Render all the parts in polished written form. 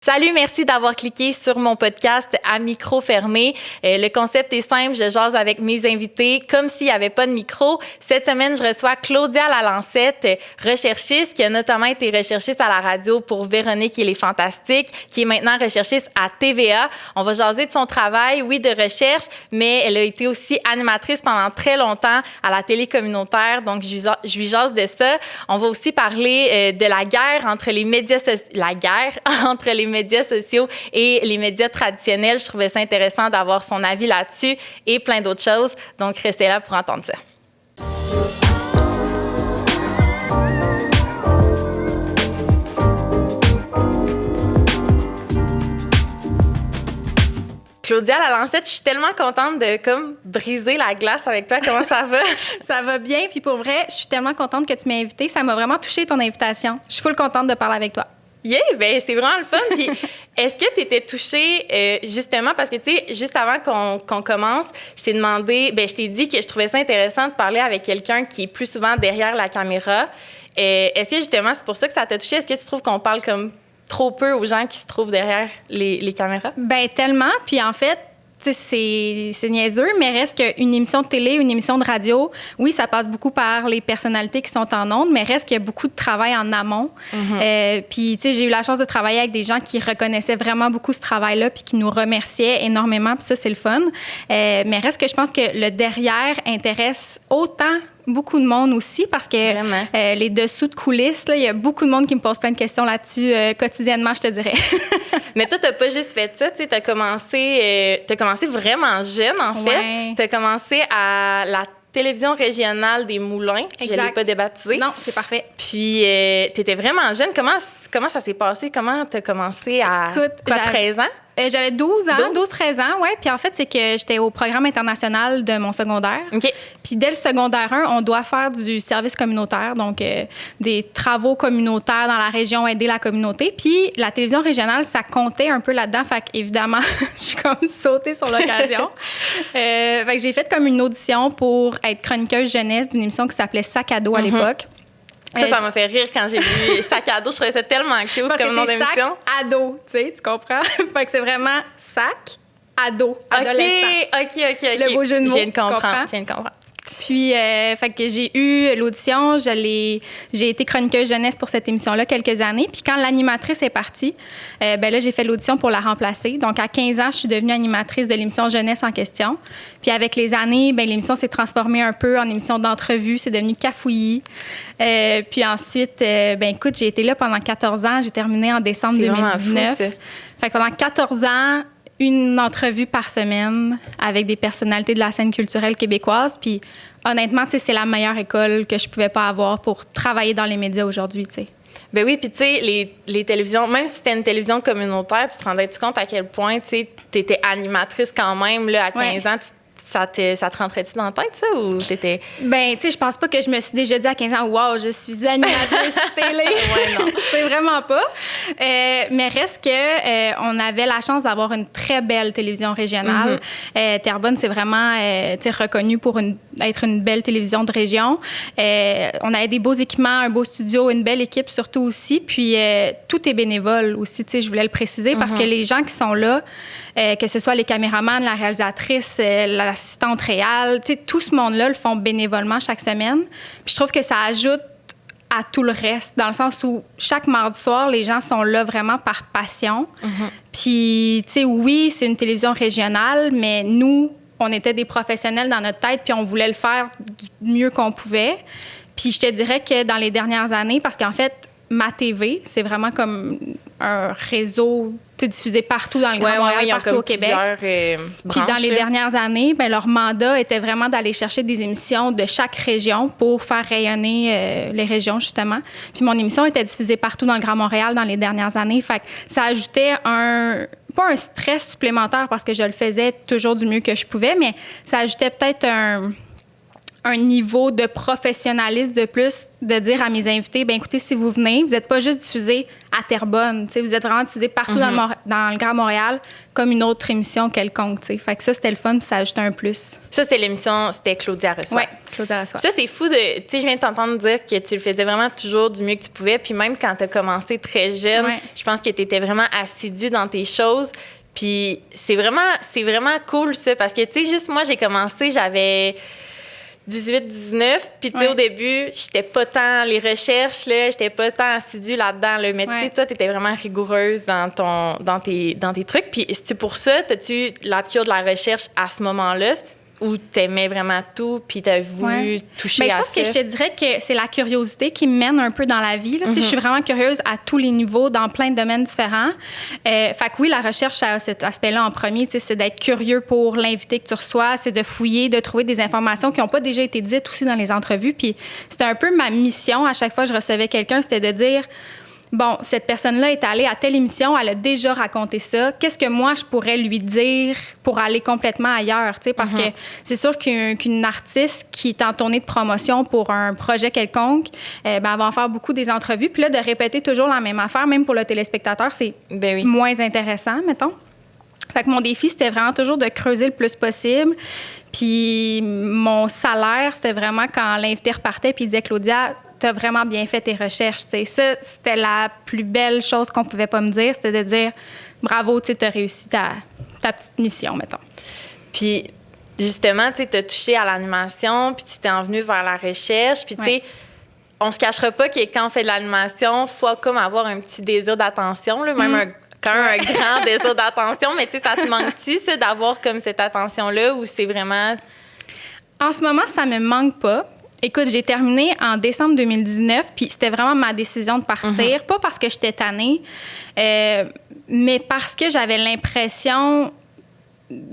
Salut, merci d'avoir cliqué sur mon podcast à micro fermé. Le concept est simple, je jase avec mes invités comme s'il n'y avait pas de micro. Cette semaine, je reçois Claudia Lalancette, recherchiste, qui a notamment été recherchiste à la radio pour Véronique et les Fantastiques, qui est maintenant recherchiste à TVA. On va jaser de son travail, oui, de recherche, mais elle a été aussi animatrice pendant très longtemps à la télé communautaire, donc je lui jase de ça. On va aussi parler de la guerre entre les médias sociaux et les médias traditionnels. Je trouvais ça intéressant d'avoir son avis là-dessus et plein d'autres choses. Donc, restez là pour entendre ça. Claudia Lalancette, je suis tellement contente de briser la glace avec toi. Comment ça va? Ça va bien. Puis pour vrai, je suis tellement contente que tu m'aies invitée. Ça m'a vraiment touchée, ton invitation. Je suis full contente de parler avec toi. Yeah, ben c'est vraiment le fun. Puis, est-ce que tu étais touchée, justement, parce que, tu sais, juste avant qu'on commence, je t'ai dit que je trouvais ça intéressant de parler avec quelqu'un qui est plus souvent derrière la caméra. Est-ce que, justement, c'est pour ça que ça t'a touchée? Est-ce que tu trouves qu'on parle comme trop peu aux gens qui se trouvent derrière les caméras? Ben tellement. Puis en fait, tu sais, c'est niaiseux, mais reste qu'une émission de télé, une émission de radio, oui, ça passe beaucoup par les personnalités qui sont en ondes, mais reste qu'il y a beaucoup de travail en amont. Mm-hmm. Puis, tu sais, j'ai eu la chance de travailler avec des gens qui reconnaissaient vraiment beaucoup ce travail-là puis qui nous remerciaient énormément, puis ça, c'est le fun. Mais reste que je pense que le derrière intéresse autant beaucoup de monde aussi parce que les dessous de coulisses, il y a beaucoup de monde qui me pose plein de questions là-dessus quotidiennement, je te dirais. Mais toi, t'as pas juste fait ça, tu sais, t'as commencé vraiment jeune, en fait. Ouais. T'as commencé à la télévision régionale des Moulins. Exact. Je l'ai pas débaptisée. Non, c'est parfait. Puis, t'étais vraiment jeune. Comment ça s'est passé? Comment t'as commencé à 13 ans? J'avais 12-13 ans, ouais. Puis en fait, c'est que j'étais au programme international de mon secondaire. OK. Puis dès le secondaire 1, on doit faire du service communautaire, donc des travaux communautaires dans la région, aider la communauté. Puis la télévision régionale, ça comptait un peu là-dedans. Fait qu'évidemment, je suis comme sautée sur l'occasion. Fait que j'ai fait comme une audition pour être chroniqueuse jeunesse d'une émission qui s'appelait Sac à dos à l'époque. Ça m'a fait rire quand j'ai vu Sac à dos. Je trouvais ça tellement cute comme nom d'émission. Sac à dos, tu comprends? Fait que c'est vraiment sac à dos, adolescent. OK. Le beau jeu de mots, Je viens de comprendre. Puis, fait que j'ai eu l'audition, j'ai été chroniqueuse jeunesse pour cette émission-là quelques années. Puis quand l'animatrice est partie, ben là, j'ai fait l'audition pour la remplacer. Donc, à 15 ans, je suis devenue animatrice de l'émission jeunesse en question. Puis avec les années, ben l'émission s'est transformée un peu en émission d'entrevue. C'est devenu Cafouillis. Puis ensuite, ben écoute, j'ai été là pendant 14 ans. J'ai terminé en décembre 2019. Fou, fait que pendant 14 ans, une entrevue par semaine avec des personnalités de la scène culturelle québécoise. Puis honnêtement, tu sais, c'est la meilleure école que je pouvais pas avoir pour travailler dans les médias aujourd'hui, tu sais. Ben oui, puis tu sais, les télévisions, même si c'était une télévision communautaire, tu te rendais-tu compte à quel point, tu sais, t'étais animatrice quand même, là, à 15 ans, ça te rentrait-tu dans la tête, ça, ou t'étais... Ben, tu sais, je pense pas que je me suis déjà dit à 15 ans, « Wow, je suis animatrice télé! » Ouais, non. C'est vraiment pas. Mais reste que on avait la chance d'avoir une très belle télévision régionale. Mm-hmm. Terrebonne, c'est vraiment reconnu pour être une belle télévision de région. On avait des beaux équipements, un beau studio, une belle équipe surtout aussi. Puis, tout est bénévole aussi, tu sais, je voulais le préciser, parce que les gens qui sont là, que ce soit les caméramans, la réalisatrice, l'assistante réelle, tu sais, tout ce monde-là le font bénévolement chaque semaine. Puis je trouve que ça ajoute à tout le reste, dans le sens où chaque mardi soir, les gens sont là vraiment par passion. Mm-hmm. Puis, tu sais, oui, c'est une télévision régionale, mais nous, on était des professionnels dans notre tête, puis on voulait le faire du mieux qu'on pouvait. Puis je te dirais que dans les dernières années, parce qu'en fait, Ma TV, c'est vraiment comme un réseau diffusé partout dans le Grand Montréal, partout au Québec. Puis dans les dernières années, ben, leur mandat était vraiment d'aller chercher des émissions de chaque région pour faire rayonner les régions, justement. Puis mon émission était diffusée partout dans le Grand Montréal dans les dernières années. Fait que ça ajoutait pas un stress supplémentaire parce que je le faisais toujours du mieux que je pouvais, mais ça ajoutait peut-être un niveau de professionnalisme de plus, de dire à mes invités, bien écoutez, si vous venez, vous n'êtes pas juste diffusé à Terrebonne, tu sais, vous êtes vraiment diffusé partout dans le Grand Montréal comme une autre émission quelconque, tu sais. Fait que ça, c'était le fun, puis ça ajoutait un plus. Ça, c'était l'émission, c'était Claudia reçoit. Oui, Claudia reçoit. Ça, c'est fou de... Tu sais, je viens de t'entendre dire que tu le faisais vraiment toujours du mieux que tu pouvais, puis même quand tu as commencé très jeune, je pense que tu étais vraiment assidue dans tes choses. Puis c'est vraiment cool, ça, parce que, tu sais, juste moi, j'ai commencé, j'avais 18, 19, puis tu sais, au début, j'étais pas tant les recherches, là, j'étais pas tant assidue là-dedans, là, mais tu sais, toi, t'étais vraiment rigoureuse dans tes trucs, puis c'est pour ça, t'as-tu la piqûre de la recherche à ce moment-là, ou t'aimais vraiment tout, puis t'as voulu toucher à ça? Je pense que je te dirais que c'est la curiosité qui me mène un peu dans la vie. Là. Je suis vraiment curieuse à tous les niveaux, dans plein de domaines différents. Fait que oui, la recherche a cet aspect-là en premier, c'est d'être curieux pour l'invité que tu reçois, c'est de fouiller, de trouver des informations qui n'ont pas déjà été dites aussi dans les entrevues. Puis c'était un peu ma mission à chaque fois que je recevais quelqu'un, c'était de dire... Bon, cette personne-là est allée à telle émission, elle a déjà raconté ça. Qu'est-ce que moi, je pourrais lui dire pour aller complètement ailleurs? Parce que c'est sûr qu'une artiste qui est en tournée de promotion pour un projet quelconque, elle va en faire beaucoup des entrevues. Puis là, de répéter toujours la même affaire, même pour le téléspectateur, c'est moins intéressant, mettons. Fait que mon défi, c'était vraiment toujours de creuser le plus possible. Puis mon salaire, c'était vraiment quand l'invité repartait puis il disait « Claudia, t'as vraiment bien fait tes recherches. » T'sais. Ça, c'était la plus belle chose qu'on pouvait pas me dire. C'était de dire « Bravo, tu as réussi ta petite mission, mettons. » Puis justement, tu as touché à l'animation, puis tu t'es envenue vers la recherche. Puis tu sais, on se cachera pas que quand on fait de l'animation, il faut comme avoir un petit désir d'attention, là, même un grand désir d'attention. Mais tu sais, ça te manque-tu, ça, d'avoir comme cette attention-là, ou c'est vraiment... En ce moment, ça me manque pas. Écoute, j'ai terminé en décembre 2019, puis c'était vraiment ma décision de partir. Pas parce que j'étais tannée, mais parce que j'avais l'impression,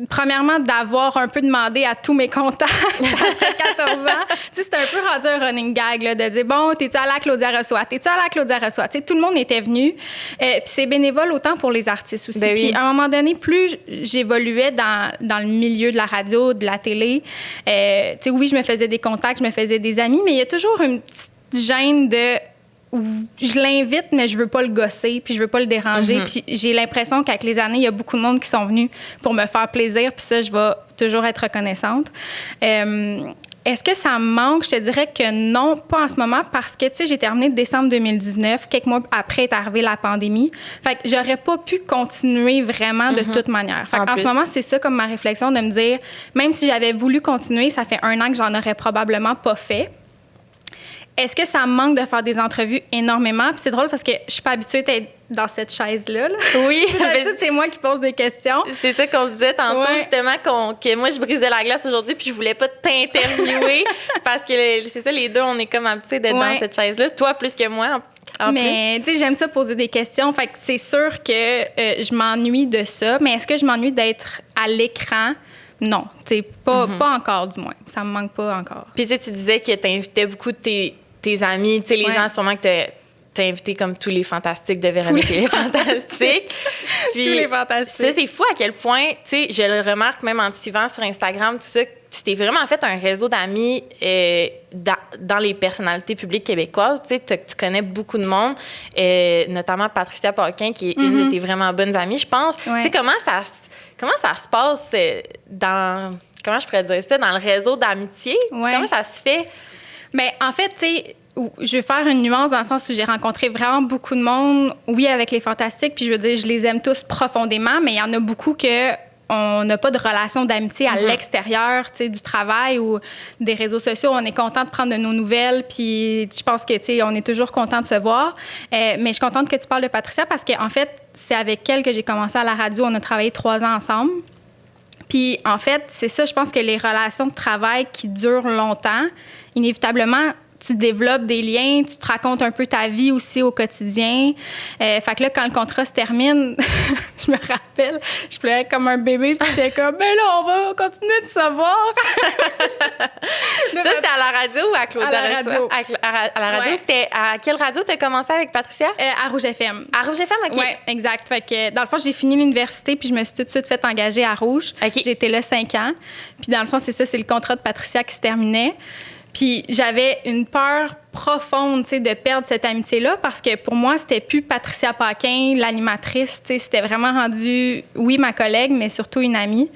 premièrement, d'avoir un peu demandé à tous mes contacts après 14 ans. Tu sais, c'était un peu rendu un running gag, là, de dire, bon, t'es-tu allée à Claudia reçoit? T'es-tu allée à Claudia reçoit? Tu sais, tout le monde était venu. Puis c'est bénévole autant pour les artistes aussi. Puis à un moment donné, plus j'évoluais dans le milieu de la radio, de la télé, tu sais, oui, je me faisais des contacts, je me faisais des amis, mais il y a toujours une petite gêne de... Je l'invite, mais je veux pas le gosser, puis je veux pas le déranger. Puis j'ai l'impression qu'avec les années, il y a beaucoup de monde qui sont venus pour me faire plaisir, puis ça, je vais toujours être reconnaissante. Est-ce que ça me manque? Je te dirais que non, pas en ce moment, parce que, tu sais, j'ai terminé décembre 2019. Quelques mois après est arrivée la pandémie. Fait que j'aurais pas pu continuer vraiment de toute manière. Fait qu'en ce moment, c'est ça comme ma réflexion, de me dire, même si j'avais voulu continuer, ça fait 1 an que j'en aurais probablement pas fait. Est-ce que ça me manque de faire des entrevues énormément? Puis c'est drôle parce que je suis pas habituée d'être dans cette chaise-là. Là. Oui. D'habitude, c'est moi qui pose des questions. C'est ça qu'on se disait tantôt, justement, que moi, je brisais la glace aujourd'hui puis je voulais pas t'interviewer parce que c'est ça, les deux, on est comme habitués d'être dans cette chaise-là. Toi, plus que moi, mais tu sais, j'aime ça poser des questions. Fait que c'est sûr que je m'ennuie de ça. Mais est-ce que je m'ennuie d'être à l'écran? Non, tu sais, pas encore, du moins. Ça me manque pas encore. Puis tu disais que t'invitais beaucoup de tes amis, tu sais, les gens sûrement que t'as invité comme tous les fantastiques de Véronique et les fantastiques. Puis, tous les fantastiques. Ça, c'est fou à quel point, tu sais, je le remarque même en te suivant sur Instagram, tout ça, tu t'es vraiment fait un réseau d'amis dans les personnalités publiques québécoises. Tu sais, tu connais beaucoup de monde, notamment Patricia Paquin, qui est une de tes vraiment bonnes amies, je pense. Tu sais, comment ça se passe dans... Comment je pourrais dire ça? Dans le réseau d'amitié? Comment ça se fait? Bien, en fait, tu sais, je vais faire une nuance dans le sens où j'ai rencontré vraiment beaucoup de monde, oui, avec les fantastiques, puis je veux dire, je les aime tous profondément, mais il y en a beaucoup que on n'a pas de relation d'amitié à l'extérieur, tu sais, du travail ou des réseaux sociaux. On est content de prendre de nos nouvelles, puis je pense que, tu sais, on est toujours content de se voir. Mais je suis contente que tu parles de Patricia parce qu'en fait, c'est avec elle que j'ai commencé à la radio. On a travaillé 3 ans ensemble. Puis, en fait, c'est ça, je pense que les relations de travail qui durent longtemps, inévitablement, tu développes des liens, tu te racontes un peu ta vie aussi au quotidien. Fait que là, quand le contrat se termine, je me rappelle, je pleurais comme un bébé, puis c'était comme, ben là, on va continuer de savoir. Ça, c'était à la radio ou à Claudia? À la radio. À la radio, c'était à quelle radio tu as commencé avec Patricia? À Rouge FM. À Rouge FM, OK. Oui, exact. Fait que, dans le fond, j'ai fini l'université, puis je me suis tout de suite fait engager à Rouge. OK. J'ai été là 5 ans. Puis dans le fond, c'est ça, c'est le contrat de Patricia qui se terminait. Puis j'avais une peur profonde, tu sais, de perdre cette amitié-là parce que pour moi, c'était plus Patricia Paquin, l'animatrice, tu sais, c'était vraiment rendu, oui, ma collègue, mais surtout une amie.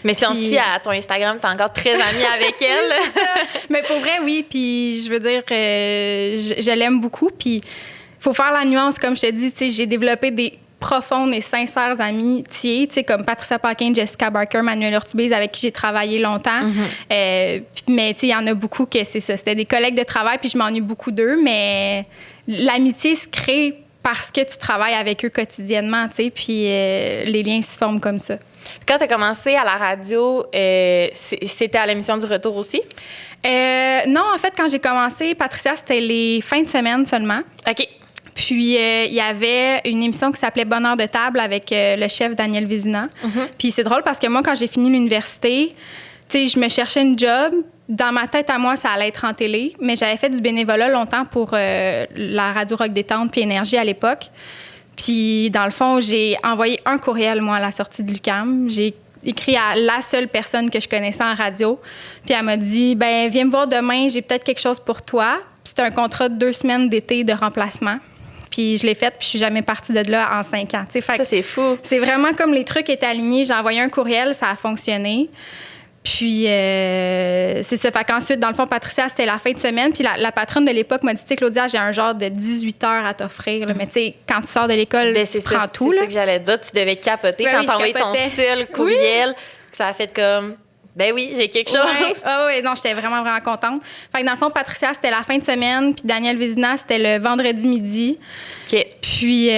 Mais si on se fie à ton Instagram, t'es encore très amie avec elle. C'est ça. Mais pour vrai, oui. Puis je veux dire, je l'aime beaucoup. Puis il faut faire la nuance, comme je te dis, tu sais, j'ai développé des profondes et sincères amitiés, tu sais, comme Patricia Paquin, Jessica Barker, Manuel Urtubise, avec qui j'ai travaillé longtemps. Mais tu sais, il y en a beaucoup que c'est ça. C'était des collègues de travail, puis je m'ennuie beaucoup d'eux, mais l'amitié se crée parce que tu travailles avec eux quotidiennement, tu sais, puis les liens se forment comme ça. Quand tu as commencé à la radio, c'était à l'émission du Retour aussi? Non, en fait, quand j'ai commencé, Patricia, c'était les fins de semaine seulement. OK. Puis, il y avait une émission qui s'appelait Bonheur de table avec le chef Daniel Vézina. Puis, c'est drôle parce que moi, quand j'ai fini l'université, tu sais, je me cherchais une job. Dans ma tête à moi, ça allait être en télé, mais j'avais fait du bénévolat longtemps pour la radio Rock Détente puis Énergie à l'époque. Puis, dans le fond, j'ai envoyé un courriel, moi, à la sortie de l'UQAM. J'ai écrit à la seule personne que je connaissais en radio. Puis, elle m'a dit, ben viens me voir demain, j'ai peut-être quelque chose pour toi. Puis, c'était un contrat de 2 semaines d'été de remplacement. Puis je l'ai faite, puis je suis jamais partie de là en 5 ans. Fait ça, c'est fou. C'est vraiment comme les trucs étaient alignés. J'ai envoyé un courriel, ça a fonctionné. Puis c'est ça. Fait qu'ensuite, dans le fond, Patricia, c'était la fin de semaine. Puis la patronne de l'époque m'a dit, tu sais, Claudia, j'ai un genre de 18 heures à t'offrir. Là. Mais tu sais, quand tu sors de l'école, tu prends tout. C'est ça que j'allais dire. Tu devais capoter quand t'as envoyé ton seul courriel. Que ça a fait comme... Ben oui, j'ai quelque chose. Oui, non, j'étais vraiment, vraiment contente. Fait que dans le fond, Patricia, c'était la fin de semaine, puis Daniel Vézina, c'était le vendredi midi. OK. Puis,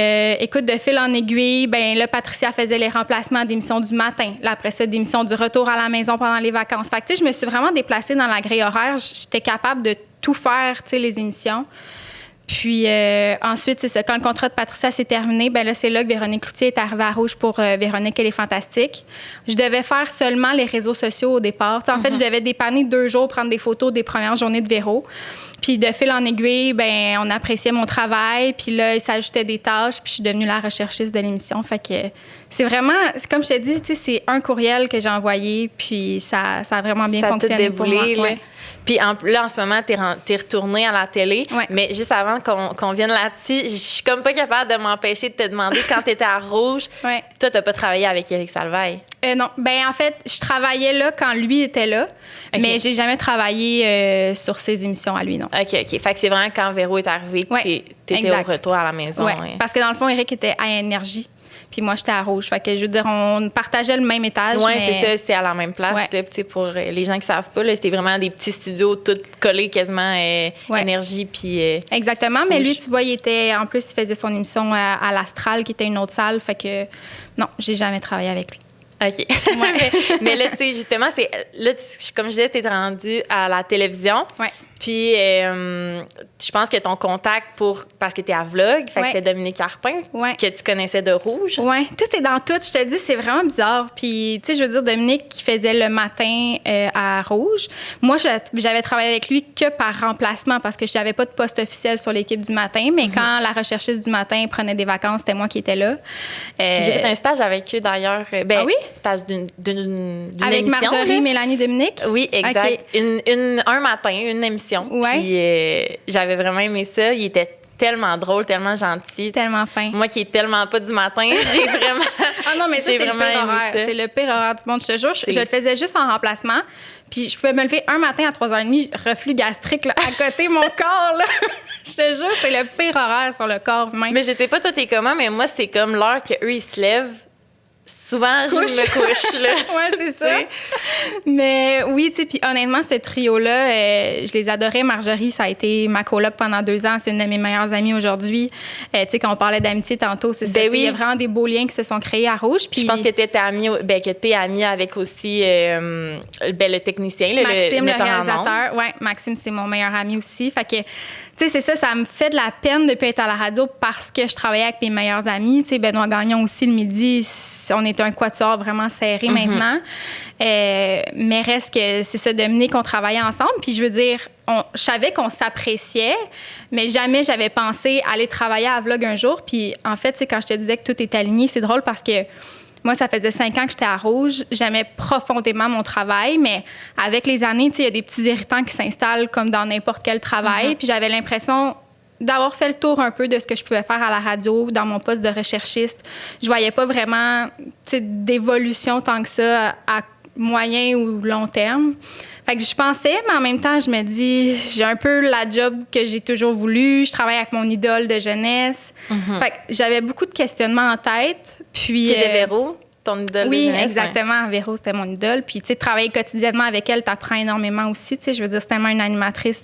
écoute, de fil en aiguille, ben là, Patricia faisait les remplacements d'émissions du matin. Là, après ça, d'émissions du retour à la maison pendant les vacances. Fait que, tu sais, je me suis vraiment déplacée dans la grille horaire. J'étais capable de tout faire, tu sais, les émissions. Puis ensuite, c'est ça. Quand le contrat de Patricia s'est terminé, ben là, c'est là que Véronique Cloutier est arrivée à Rouge pour Véronique, elle est fantastique. Je devais faire seulement les réseaux sociaux au départ. T'sais, en fait, je devais dépanner 2 jours, prendre des photos des premières journées de Véro. Puis de fil en aiguille, ben on appréciait mon travail. Puis là, il s'ajoutait des tâches. Puis je suis devenue la recherchiste de l'émission. Fait que c'est vraiment, comme je te dis, c'est un courriel que j'ai envoyé. Puis ça a vraiment bien fonctionné pour moi. Ouais. Puis là, en ce moment, t'es retournée à la télé. Ouais. Mais juste avant qu'on vienne là-dessus, je suis comme pas capable de m'empêcher de te demander, quand t'étais à Rouge, toi, t'as pas travaillé avec Éric Salvaille? Non. Ben en fait, je travaillais là quand lui était là. Okay. Mais j'ai jamais travaillé sur ses émissions à lui, non. OK. Fait que c'est vraiment quand Véro est arrivé que t'étais au retour à la maison. Oui, parce que dans le fond, Éric était à Énergie. Puis moi, j'étais à Rouge. Fait que je veux dire, on partageait le même étage. Oui, mais... c'est ça. C'était à la même place. Là, pour les gens qui savent pas, là, c'était vraiment des petits studios tous collés quasiment Énergie. Puis, exactement. Rouge. Mais lui, tu vois, il faisait son émission à l'Astral, qui était une autre salle. Fait que non, j'ai jamais travaillé avec lui. OK. Mais là, tu sais, justement, comme je disais, tu es rendu à la télévision. Oui. Puis, je pense que ton contact parce que tu es à Vlog, fait que c'était Dominique Carpin, que tu connaissais de Rouge. Oui, tout est dans tout. Je te le dis, c'est vraiment bizarre. Puis, tu sais, je veux dire, Dominique qui faisait le matin à Rouge, moi, j'avais travaillé avec lui que par remplacement parce que je n'avais pas de poste officiel sur l'équipe du matin. Mais quand la recherchiste du matin prenait des vacances, c'était moi qui étais là. J'ai fait un stage avec eux, d'ailleurs. Ah oui? Stage d'une avec émission. Avec Marjorie, Mélanie, Dominique? Oui, exact. Okay. Un matin, une émission. Ouais. Puis j'avais vraiment aimé ça. Il était tellement drôle, tellement gentil. Tellement fin. Moi qui est tellement pas du matin, j'ai vraiment... Ah non, mais ça, c'est le pire horaire. C'est le pire horaire du monde. Je te jure, je le faisais juste en remplacement. Puis je pouvais me lever un matin à 3h30, reflux gastrique là, à côté mon corps. Là. Je te jure, c'est le pire horaire sur le corps humain. Mais je sais pas, toi, t'es comment, mais moi, c'est comme l'heure qu'eux, ils se lèvent. souvent, je me couche, là. Ouais, c'est ça. Mais oui, tu sais, puis honnêtement, ce trio-là, je les adorais. Marjorie, ça a été ma coloc pendant 2 ans. C'est une de mes meilleures amies aujourd'hui. Tu sais, quand on parlait d'amitié tantôt, c'est ça. Oui. Il y a vraiment des beaux liens qui se sont créés à Rouge. Puis je pense que t'es amie avec aussi le technicien, Maxime, le metteur en ondes. réalisateur. Oui, Maxime, c'est mon meilleur ami aussi. Fait que, tu sais, c'est ça me fait de la peine depuis être à la radio parce que je travaillais avec mes meilleurs amis. Tu sais, Benoît Gagnon aussi, le midi, on est un quatuor vraiment serré maintenant. Mais reste que c'est ça, Dominique, on travaillait ensemble. Puis je veux dire, je savais qu'on s'appréciait, mais jamais j'avais pensé aller travailler à Vlog un jour. Puis en fait, tu sais, quand je te disais que tout est aligné, c'est drôle parce que moi, ça faisait 5 ans que j'étais à Rouge. J'aimais profondément mon travail, mais avec les années, tu sais, il y a des petits irritants qui s'installent comme dans n'importe quel travail. Puis j'avais l'impression d'avoir fait le tour un peu de ce que je pouvais faire à la radio, dans mon poste de recherchiste. Je voyais pas vraiment, tu sais, d'évolution tant que ça à moyen ou long terme. Fait que je pensais, mais en même temps, je me dis, j'ai un peu la job que j'ai toujours voulu. Je travaille avec mon idole de jeunesse. Fait que j'avais beaucoup de questionnements en tête. Puis, qui était Véro, ton idole de jeunesse? Oui, exactement. Ouais. Véro, c'était mon idole. Puis, tu sais, travailler quotidiennement avec elle, t'apprends énormément aussi. Tu sais, je veux dire, c'est tellement une animatrice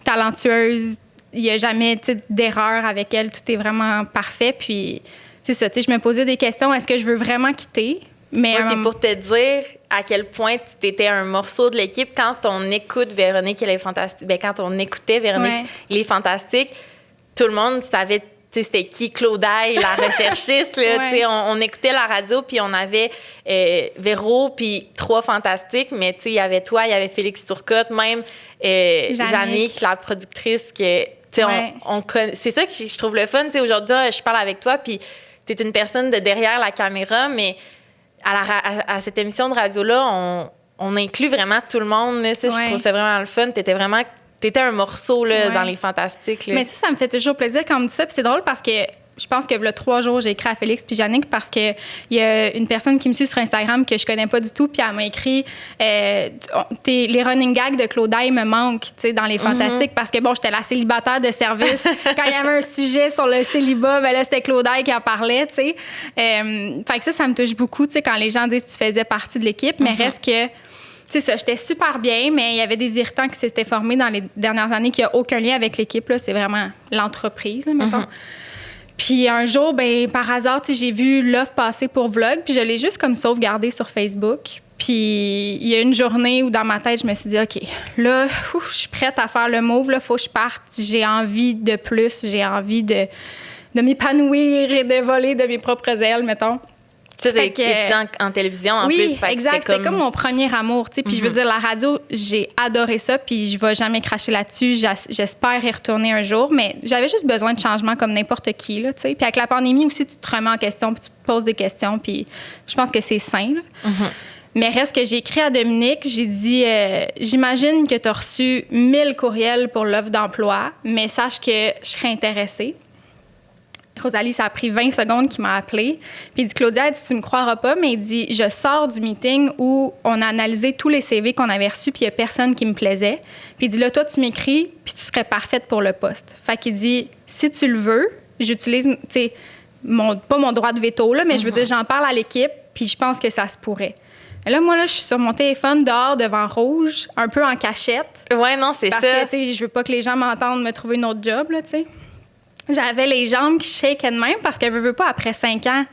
talentueuse. Il n'y a jamais d'erreur avec elle. Tout est vraiment parfait. Puis, c'est ça. Tu sais, je me posais des questions. Est-ce que je veux vraiment quitter? Mais puis pour te dire à quel point tu étais un morceau de l'équipe, quand on écoute Véronique, elle est fantastique. Bien, quand on écoutait Véronique, il est fantastique, tout le monde savait c'était qui Claudaille, la recherchiste. Là, on écoutait la radio, puis on avait Véro, puis 3 fantastiques, mais il y avait toi, il y avait Félix Turcotte, même Jannick, la productrice, que c'est ça que je trouve le fun. Aujourd'hui, je parle avec toi, puis tu es une personne de derrière la caméra, mais à cette émission de radio-là, on inclut vraiment tout le monde. Là, je trouve ça vraiment le fun. T'étais un morceau là, dans les Fantastiques. Là. Mais ça me fait toujours plaisir quand on me dit ça. Puis c'est drôle parce que je pense que il y a 3 jours, j'ai écrit à Félix puis Jannick parce qu'il y a une personne qui me suit sur Instagram que je connais pas du tout. Puis elle m'a écrit les running gags de Claudaille me manquent dans les Fantastiques parce que, bon, j'étais la célibataire de service. Quand il y avait un sujet sur le célibat, ben là, c'était Claudaille qui en parlait. Fait que ça me touche beaucoup quand les gens disent que tu faisais partie de l'équipe. Mais reste que... C'est ça, j'étais super bien, mais il y avait des irritants qui s'étaient formés dans les dernières années qui n'ont aucun lien avec l'équipe. Là. C'est vraiment l'entreprise, là, mettons. Puis un jour, ben par hasard, j'ai vu l'offre passer pour Vlog, puis je l'ai juste comme sauvegardée sur Facebook. Puis il y a une journée où dans ma tête, je me suis dit, OK, là, je suis prête à faire le move, là, faut que je parte. J'ai envie de plus, j'ai envie de m'épanouir et de voler de mes propres ailes, mettons. Tu es étudiant en télévision en plus. Oui, exact. C'était comme mon premier amour. Puis je veux dire, la radio, j'ai adoré ça. Puis je ne vais jamais cracher là-dessus. J'espère y retourner un jour. Mais j'avais juste besoin de changement comme n'importe qui. Là, puis avec la pandémie aussi, tu te remets en question. Puis tu te poses des questions. Puis je pense que c'est sain. Mais reste que j'ai écrit à Dominique. J'ai dit, j'imagine que tu as reçu 1000 courriels pour l'offre d'emploi. Mais sache que je serais intéressée. Rosalie, ça a pris 20 secondes qu'il m'a appelé. Puis il dit, Claudia, tu me croiras pas, mais il dit, je sors du meeting où on a analysé tous les CV qu'on avait reçus, puis il y a personne qui me plaisait. Puis il dit, là, toi, tu m'écris, puis tu serais parfaite pour le poste. Fait qu'il dit, si tu le veux, j'utilise, tu sais, pas mon droit de veto, là, mais je veux dire, j'en parle à l'équipe, puis je pense que ça se pourrait. Et là, moi, je suis sur mon téléphone dehors devant Rouge, un peu en cachette. Ouais, non, c'est ça. Parce que, tu sais, je veux pas que les gens m'entendent me trouver une autre job, là, tu sais. J'avais les jambes qui shakaient de même parce que veux pas, après 5 ans,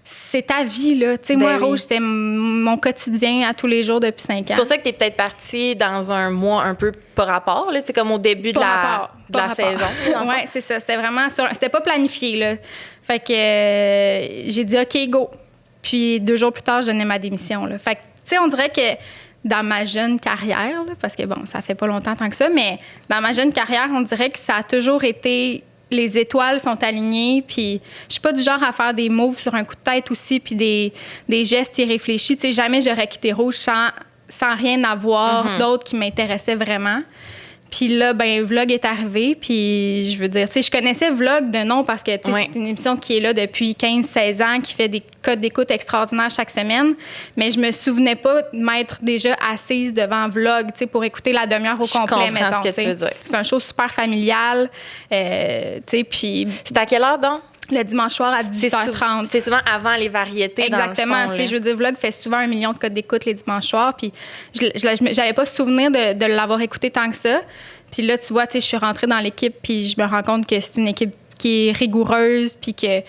c'est ta vie, là. Tu sais, moi, Rouge, c'était mon quotidien à tous les jours depuis 5 ans. C'est pour ça que tu es peut-être partie dans un mois un peu par rapport, là. C'est comme au début de la saison. Oui, c'est ça. C'était vraiment... C'était pas planifié, là. Fait que j'ai dit, OK, go. Puis 2 jours plus tard, je donnais ma démission, là. Fait que, tu sais, on dirait que dans ma jeune carrière, là, parce que, bon, ça fait pas longtemps tant que ça, mais dans ma jeune carrière, on dirait que ça a toujours été... Les étoiles sont alignées, puis je suis pas du genre à faire des moves sur un coup de tête aussi, puis des gestes irréfléchis. Tu sais, jamais j'aurais quitté Rouge sans rien avoir d'autre qui m'intéressait vraiment. Puis là, ben Vlog est arrivé, puis je veux dire, tu sais, je connaissais Vlog de nom parce que, tu sais, c'est une émission qui est là depuis 15-16 ans, qui fait des codes d'écoute extraordinaires chaque semaine, mais je me souvenais pas de m'être déjà assise devant Vlog, tu sais, pour écouter la demi-heure au complet, mettons. Ce que tu veux dire. C'est un show super familial, tu sais, puis... C'est à quelle heure, donc? le dimanche soir à 18h30. C'est souvent avant les variétés. Exactement. Dans le fond, je veux dire, Vlog fait souvent 1 million de codes d'écoute les dimanches soirs. Puis j'avais pas souvenir de l'avoir écouté tant que ça. Puis là, tu vois, je suis rentrée dans l'équipe, puis je me rends compte que c'est une équipe qui est rigoureuse, puis que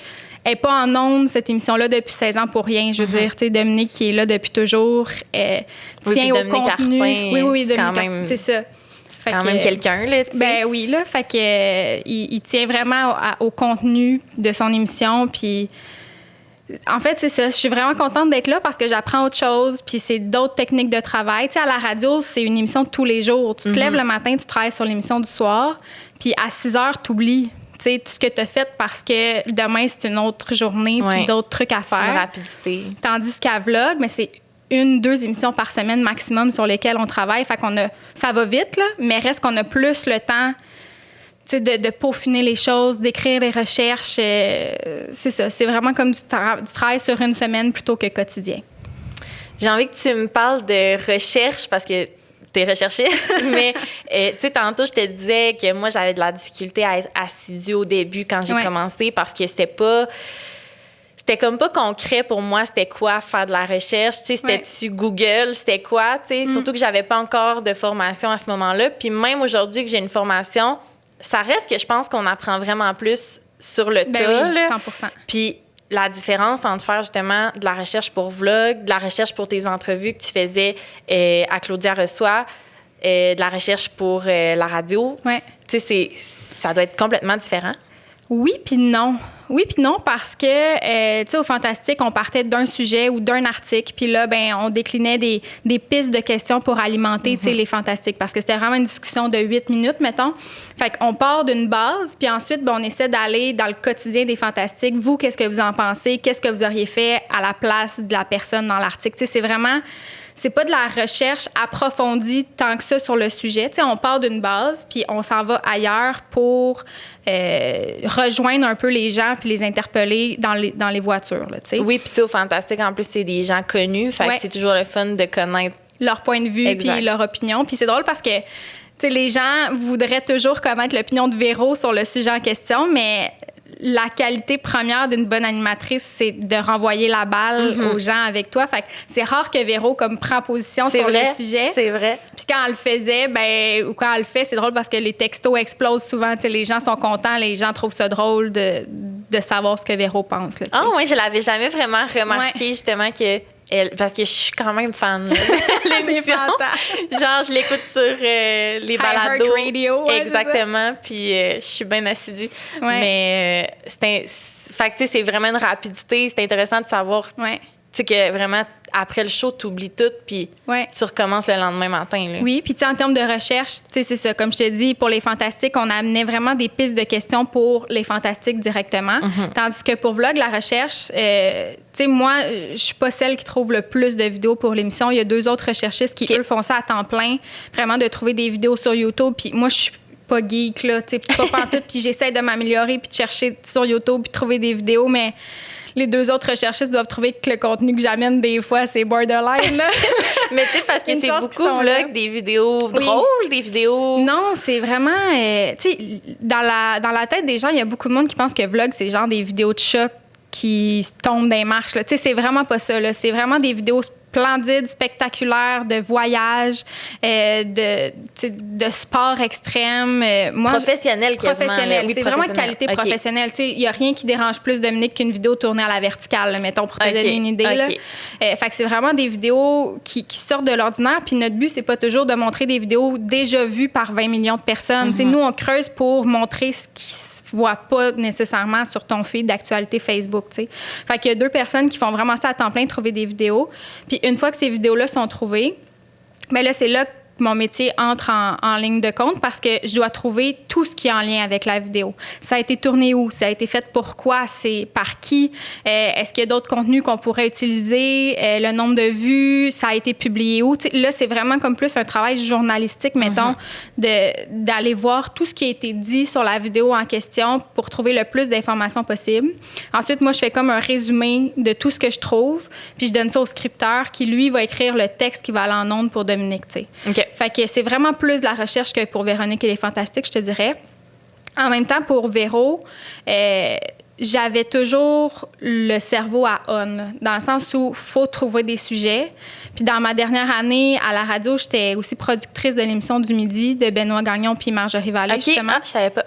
elle n'est pas en ondes, cette émission-là, depuis 16 ans pour rien. Je veux dire, tu sais, Dominique, qui est là depuis toujours, tient au Dominique contenu. Arpin, Oui, c'est Dominique quand même... c'est ça. C'est quand même quelqu'un, là, tu sais. Ben oui, là. Fait que il tient vraiment au contenu de son émission, puis... En fait, c'est ça. Je suis vraiment contente d'être là parce que j'apprends autre chose, puis c'est d'autres techniques de travail. Tu sais, à la radio, c'est une émission de tous les jours. Tu te lèves le matin, tu travailles sur l'émission du soir, puis à 6 heures, tu oublies tout ce que tu as fait parce que demain, c'est une autre journée, puis d'autres trucs à faire. C'est une rapidité. Tandis qu'à Vlog, mais c'est 1-2 émissions par semaine maximum sur lesquelles on travaille. Fait qu'on ça va vite, là, mais reste qu'on a plus le temps de peaufiner les choses, d'écrire des recherches. C'est ça. C'est vraiment comme du travail sur une semaine plutôt que quotidien. J'ai envie que tu me parles de recherche parce que tu es recherchiste, mais tu sais, tantôt, je te disais que moi, j'avais de la difficulté à être assidue au début quand j'ai commencé parce que c'était comme pas concret pour moi, c'était quoi faire de la recherche, tu sais, c'était-tu Google, c'était quoi, tu sais, surtout que j'avais pas encore de formation à ce moment-là. Puis même aujourd'hui que j'ai une formation, ça reste que je pense qu'on apprend vraiment plus sur le tas. Oui, 100%. Puis la différence entre faire justement de la recherche pour Vlog, de la recherche pour tes entrevues que tu faisais à Claudia Reçoit, de la recherche pour la radio, tu sais, ça doit être complètement différent. Oui, puis non. Oui, puis non, parce que, tu sais, au Fantastique, on partait d'un sujet ou d'un article, puis là, ben on déclinait des pistes de questions pour alimenter, tu sais, les Fantastiques, parce que c'était vraiment une discussion de 8 minutes, mettons. Fait qu'on part d'une base, puis ensuite, ben on essaie d'aller dans le quotidien des Fantastiques. Vous, qu'est-ce que vous en pensez? Qu'est-ce que vous auriez fait à la place de la personne dans l'article? Tu sais, c'est vraiment... C'est pas de la recherche approfondie tant que ça sur le sujet. Tu sais, on part d'une base, puis on s'en va ailleurs pour rejoindre un peu les gens puis les interpeller dans les voitures. Là, tu sais. Oui, puis tu sais, au Fantastique, en plus, c'est des gens connus. Fait que c'est toujours le fun de connaître leur point de vue puis leur opinion. Puis c'est drôle parce que les gens voudraient toujours connaître l'opinion de Véro sur le sujet en question, mais la qualité première d'une bonne animatrice, c'est de renvoyer la balle aux gens avec toi. Fait que c'est rare que Véro prend position sur le sujet. C'est vrai. Puis quand elle le faisait, ou quand elle le fait, c'est drôle parce que les textos explosent souvent. Les gens sont contents, les gens trouvent ça drôle de savoir ce que Véro pense. Là, oui, je l'avais jamais vraiment remarqué, justement, que parce que je suis quand même fan de l'émission. Genre, je l'écoute sur les balados. Radio, exactement. Puis je suis bien assidue. Mais fait que, c'est vraiment une rapidité. C'est intéressant de savoir que vraiment, après le show, tu oublies tout, puis tu recommences le lendemain matin. Là. Oui, puis en termes de recherche, c'est ça. Comme je te dis, pour les Fantastiques, on amenait vraiment des pistes de questions pour les Fantastiques directement. Tandis que pour Vlog, la recherche, moi, je suis pas celle qui trouve le plus de vidéos pour l'émission. Il y a 2 autres recherchistes qui, eux, font ça à temps plein, vraiment de trouver des vidéos sur YouTube. Puis moi, je suis pas geek, là, tu sais, pas pantoute, puis j'essaie de m'améliorer, puis de chercher sur YouTube, puis de trouver des vidéos, mais... Les 2 autres recherchistes doivent trouver que le contenu que j'amène, des fois, c'est borderline. Là. Mais tu sais, parce que c'est beaucoup vlog, des vidéos drôles, des vidéos... Non, c'est vraiment... tu sais, dans la tête des gens, il y a beaucoup de monde qui pense que vlog, c'est genre des vidéos de choc qui tombent dans les marches. Tu sais, c'est vraiment pas ça. Là. C'est vraiment des vidéos splendides, spectaculaires, de voyage, de sport extrême. Professionnel, quasiment. Professionnel. Oui, c'est vraiment de qualité professionnelle. Il n'y a rien qui dérange plus Dominique qu'une vidéo tournée à la verticale, là, mettons, pour te donner une idée. Là. Fait que c'est vraiment des vidéos qui sortent de l'ordinaire. Puis notre but, c'est pas toujours de montrer des vidéos déjà vues par 20 millions de personnes. Nous, on creuse pour montrer ce qui se voit pas nécessairement sur ton feed d'actualité Facebook. T'sais. Fait qu'il y a 2 personnes qui font vraiment ça à temps plein, trouver des vidéos. Puis une fois que ces vidéos-là sont trouvées, bien là, c'est là que mon métier entre en ligne de compte parce que je dois trouver tout ce qui est en lien avec la vidéo. Ça a été tourné où? Ça a été fait pourquoi? C'est par qui? Est-ce qu'il y a d'autres contenus qu'on pourrait utiliser? Le nombre de vues? Ça a été publié où? T'sais, là, c'est vraiment comme plus un travail journalistique, mettons, d'aller voir tout ce qui a été dit sur la vidéo en question pour trouver le plus d'informations possible. Ensuite, moi, je fais comme un résumé de tout ce que je trouve, puis je donne ça au scripteur qui, lui, va écrire le texte qui va aller en ondes pour Dominique, tu sais. OK. Fait que c'est vraiment plus de la recherche que pour Véronique et les Fantastiques, je te dirais. En même temps, pour Véro, j'avais toujours le cerveau à on, là, dans le sens où faut trouver des sujets. Puis dans ma dernière année à la radio, j'étais aussi productrice de l'émission du midi de Benoît Gagnon puis Marjorie Vallée, justement. Je savais pas.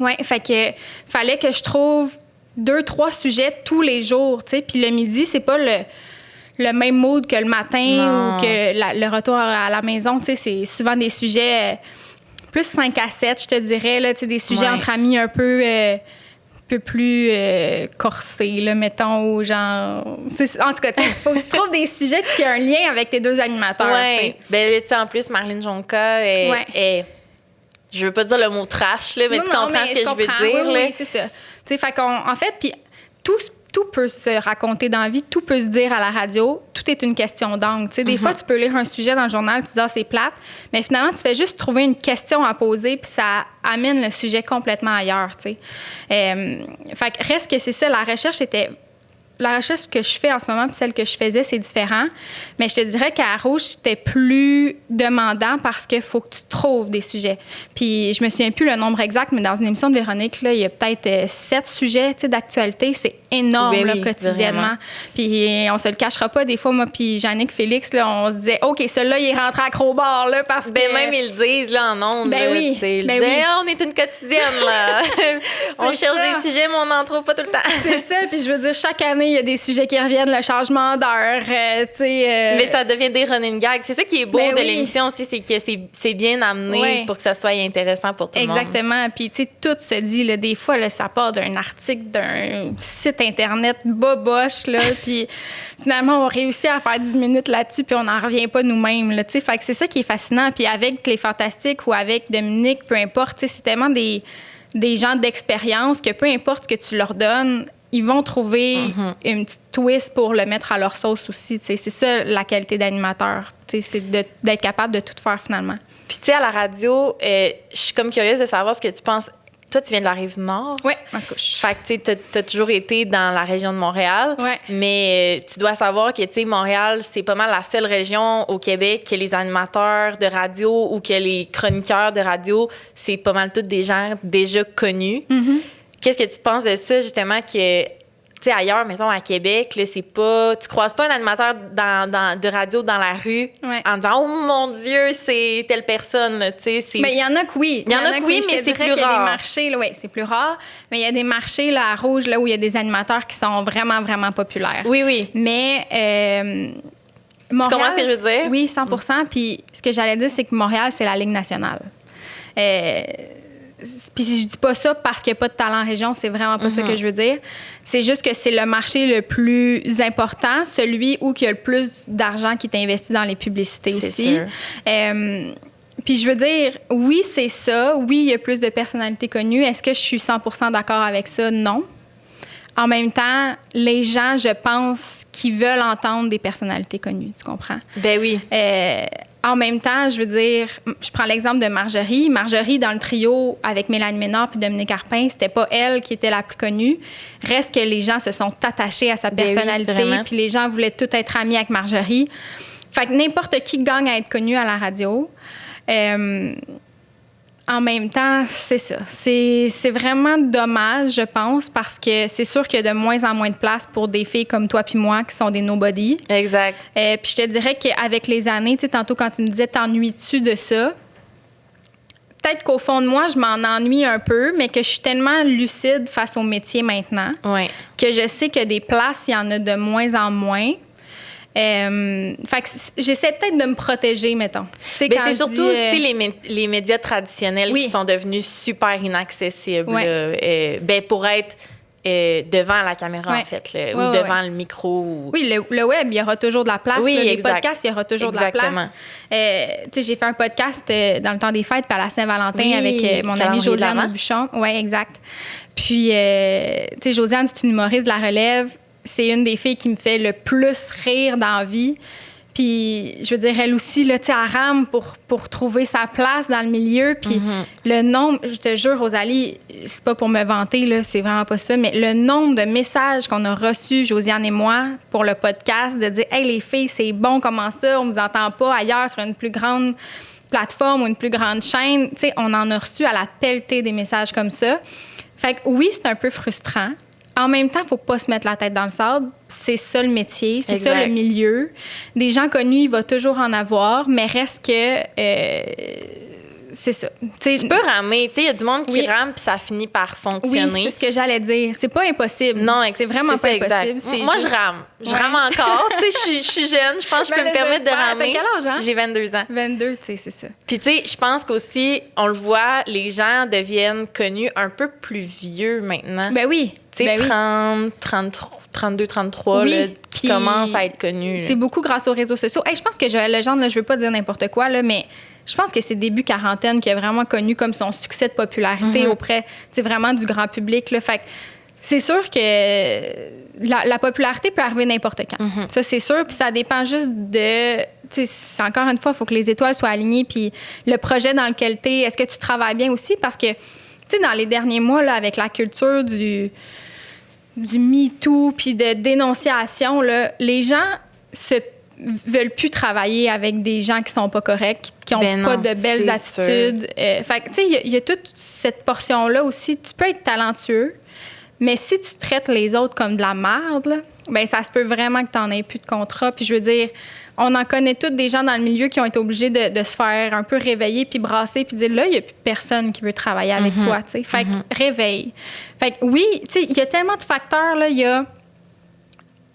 Oui, fait que fallait que je trouve 2-3 sujets tous les jours, tu sais. Puis le midi, c'est pas le même mood que le matin ou que le retour à la maison, tu sais. C'est souvent des sujets plus 5 à 7, je te dirais, là, tu sais, des sujets entre amis un peu plus corsés, là, mettons, ou genre... En tout cas, il faut que tu trouves des sujets qui ont un lien avec tes deux animateurs, tu sais. Ben, tu sais, en plus, Marlène Jonca est... Je veux pas dire le mot trash, là, mais tu comprends ce que je veux dire. Oui, oui, c'est ça. Tu sais, fait en fait, puis tout peut se raconter dans la vie, tout peut se dire à la radio, tout est une question d'angle. Tu sais, des fois, tu peux lire un sujet dans le journal, tu dis « Ah, c'est plate », mais finalement, tu fais juste trouver une question à poser, puis ça amène le sujet complètement ailleurs, tu sais. Fait que reste que c'est ça, la recherche que je fais en ce moment puis celle que je faisais, c'est différent. Mais je te dirais qu'à Rouge, c'était plus demandant parce qu'il faut que tu trouves des sujets. Puis je me souviens plus le nombre exact, mais dans une émission de Véronique, là, il y a peut-être 7 sujets d'actualité. C'est énorme là, quotidiennement. Vraiment. Puis on se le cachera pas. Des fois, moi puis Jannick Félix, là, on se disait « OK, celui-là, il est rentré à Crowbar. » parce que... même ils le disent là, en ondes. Ben oui. Ils disent « On est une quotidienne. Là. On cherche des sujets, mais on n'en trouve pas tout le temps. » C'est ça. Puis je veux dire, chaque année, il y a des sujets qui reviennent, le changement d'heure, tu sais. Mais ça devient des running gags. C'est ça qui est beau de l'émission aussi, c'est que c'est bien amené pour que ça soit intéressant pour tout le monde. Exactement. Puis, tu sais, tout se dit, là, des fois, là, ça part d'un article, d'un site Internet boboche, là, puis finalement, on réussit à faire 10 minutes là-dessus, puis on n'en revient pas nous-mêmes, là, tu sais. Fait que c'est ça qui est fascinant. Puis avec Les Fantastiques ou avec Dominique, peu importe, tu sais, c'est tellement des gens d'expérience que peu importe ce que tu leur donnes, ils vont trouver une petite twist pour le mettre à leur sauce aussi. C'est ça la qualité d'animateur. C'est d'être capable de tout faire finalement. Puis tu sais, à la radio, je suis comme curieuse de savoir ce que tu penses. Toi, tu viens de la Rive-Nord. Oui, Mascouche. Fait que tu sais, t'as toujours été dans la région de Montréal. Ouais. Mais tu dois savoir que, tu sais, Montréal, c'est pas mal la seule région au Québec que les animateurs de radio ou que les chroniqueurs de radio, c'est pas mal tous des gens déjà connus. Qu'est-ce que tu penses de ça, justement, que, tu sais, ailleurs, mettons, à Québec, là, c'est pas... Tu croises pas un animateur de radio dans la rue en disant « Oh, mon Dieu, c'est telle personne, là, tu sais. » Bien, il y en a que oui. Il y en a que oui, mais c'est plus rare. Il y a des marchés, oui, c'est plus rare. Mais il y a des marchés, là, à Rouge, là, où il y a des animateurs qui sont vraiment, vraiment populaires. Oui, oui. Mais... Montréal, tu comprends ce que je veux dire? Oui, 100%. Puis ce que j'allais dire, c'est que Montréal, c'est la Ligue nationale. Puis si je dis pas ça parce qu'il n'y a pas de talent en région, c'est vraiment pas ça que je veux dire. C'est juste que c'est le marché le plus important, celui où il y a le plus d'argent qui est investi dans les publicités aussi. Sûr. Puis je veux dire, oui, c'est ça. Oui, il y a plus de personnalités connues. Est-ce que je suis 100% d'accord avec ça? Non. En même temps, les gens, je pense, qui veulent entendre des personnalités connues, tu comprends? Ben oui. En même temps, je veux dire, je prends l'exemple de Marjorie. Marjorie, dans le trio avec Mélanie Ménard puis Dominique Arpin, c'était pas elle qui était la plus connue. Reste que les gens se sont attachés à sa personnalité, puis les gens voulaient tout être amis avec Marjorie. Fait que n'importe qui gagne à être connu à la radio. En même temps, c'est ça. C'est vraiment dommage, je pense, parce que c'est sûr qu'il y a de moins en moins de place pour des filles comme toi puis moi qui sont des nobody. Exact. Puis je te dirais qu'avec les années, tu sais, tantôt quand tu me disais « t'ennuies-tu de ça? » Peut-être qu'au fond de moi, je m'en ennuie un peu, mais que je suis tellement lucide face au métier maintenant que je sais que des places, il y en a de moins en moins. Fait que j'essaie peut-être de me protéger, mettons. Mais c'est surtout aussi les médias traditionnels qui sont devenus super inaccessibles ben pour être devant la caméra, en fait, ou devant le micro. Oui, le web, il y aura toujours de la place. Oui, les podcasts, il y aura toujours de la place. Tu sais, j'ai fait un podcast dans le temps des fêtes, puis à la Saint-Valentin avec mon amie Josiane Aubuchon. Oui, exact. Puis, tu sais, Josiane, c'est une humoriste de la relève. C'est une des filles qui me fait le plus rire dans la vie. Puis, je veux dire, elle aussi, là, tu sais, elle rame pour trouver sa place dans le milieu. Puis, le nombre, je te jure, Rosalie, c'est pas pour me vanter, là, c'est vraiment pas ça, mais le nombre de messages qu'on a reçus, Josiane et moi, pour le podcast, de dire « Hey, les filles, c'est bon, comment ça? On vous entend pas ailleurs sur une plus grande plateforme ou une plus grande chaîne. » Tu sais, on en a reçu à la pelletée des messages comme ça. Fait que oui, c'est un peu frustrant. en même temps, il ne faut pas se mettre la tête dans le sable. C'est ça le métier, c'est ça le milieu. Des gens connus, il va toujours en avoir, mais reste que... c'est ça. Tu peux ramer. Il y a du monde qui rame puis ça finit par fonctionner. Oui, c'est ce que j'allais dire. C'est pas impossible. Non, c'est vraiment pas impossible. Moi, je rame. Je rame encore. Je suis jeune. Je pense que je peux me permettre de ramer. T'as quel âge, hein? J'ai 22 ans. 22, tu sais, c'est ça. Puis, tu sais, je pense qu'aussi, on le voit, les gens deviennent connus un peu plus vieux maintenant. Ben oui. Tu sais, 30, 32, 33, là, qui commencent à être connus. C'est beaucoup grâce aux réseaux sociaux. Hey, je pense que Joël Legendre, là, je veux pas dire n'importe quoi, là, mais je pense que c'est début quarantaine qui a vraiment connu comme son succès de popularité auprès, vraiment du grand public. Là. Fait que c'est sûr que la popularité peut arriver n'importe quand. Ça, c'est sûr. Puis ça dépend juste de... Encore une fois, il faut que les étoiles soient alignées. Puis le projet dans lequel tu es, est-ce que tu travailles bien aussi? Parce que, dans les derniers mois, là, avec la culture du MeToo puis de dénonciation, là, les gens veulent plus travailler avec des gens qui sont pas corrects, qui ont pas de belles attitudes. Fait que, tu sais, il y a toute cette portion-là aussi. Tu peux être talentueux, mais si tu traites les autres comme de la merde, là, ben ça se peut vraiment que tu n'en aies plus de contrat. Puis je veux dire, on en connaît tous des gens dans le milieu qui ont été obligés de se faire un peu réveiller puis brasser puis dire là, il n'y a plus personne qui veut travailler avec toi, tu sais. Fait que réveille. Fait que oui, tu sais, il y a tellement de facteurs, là. Il y a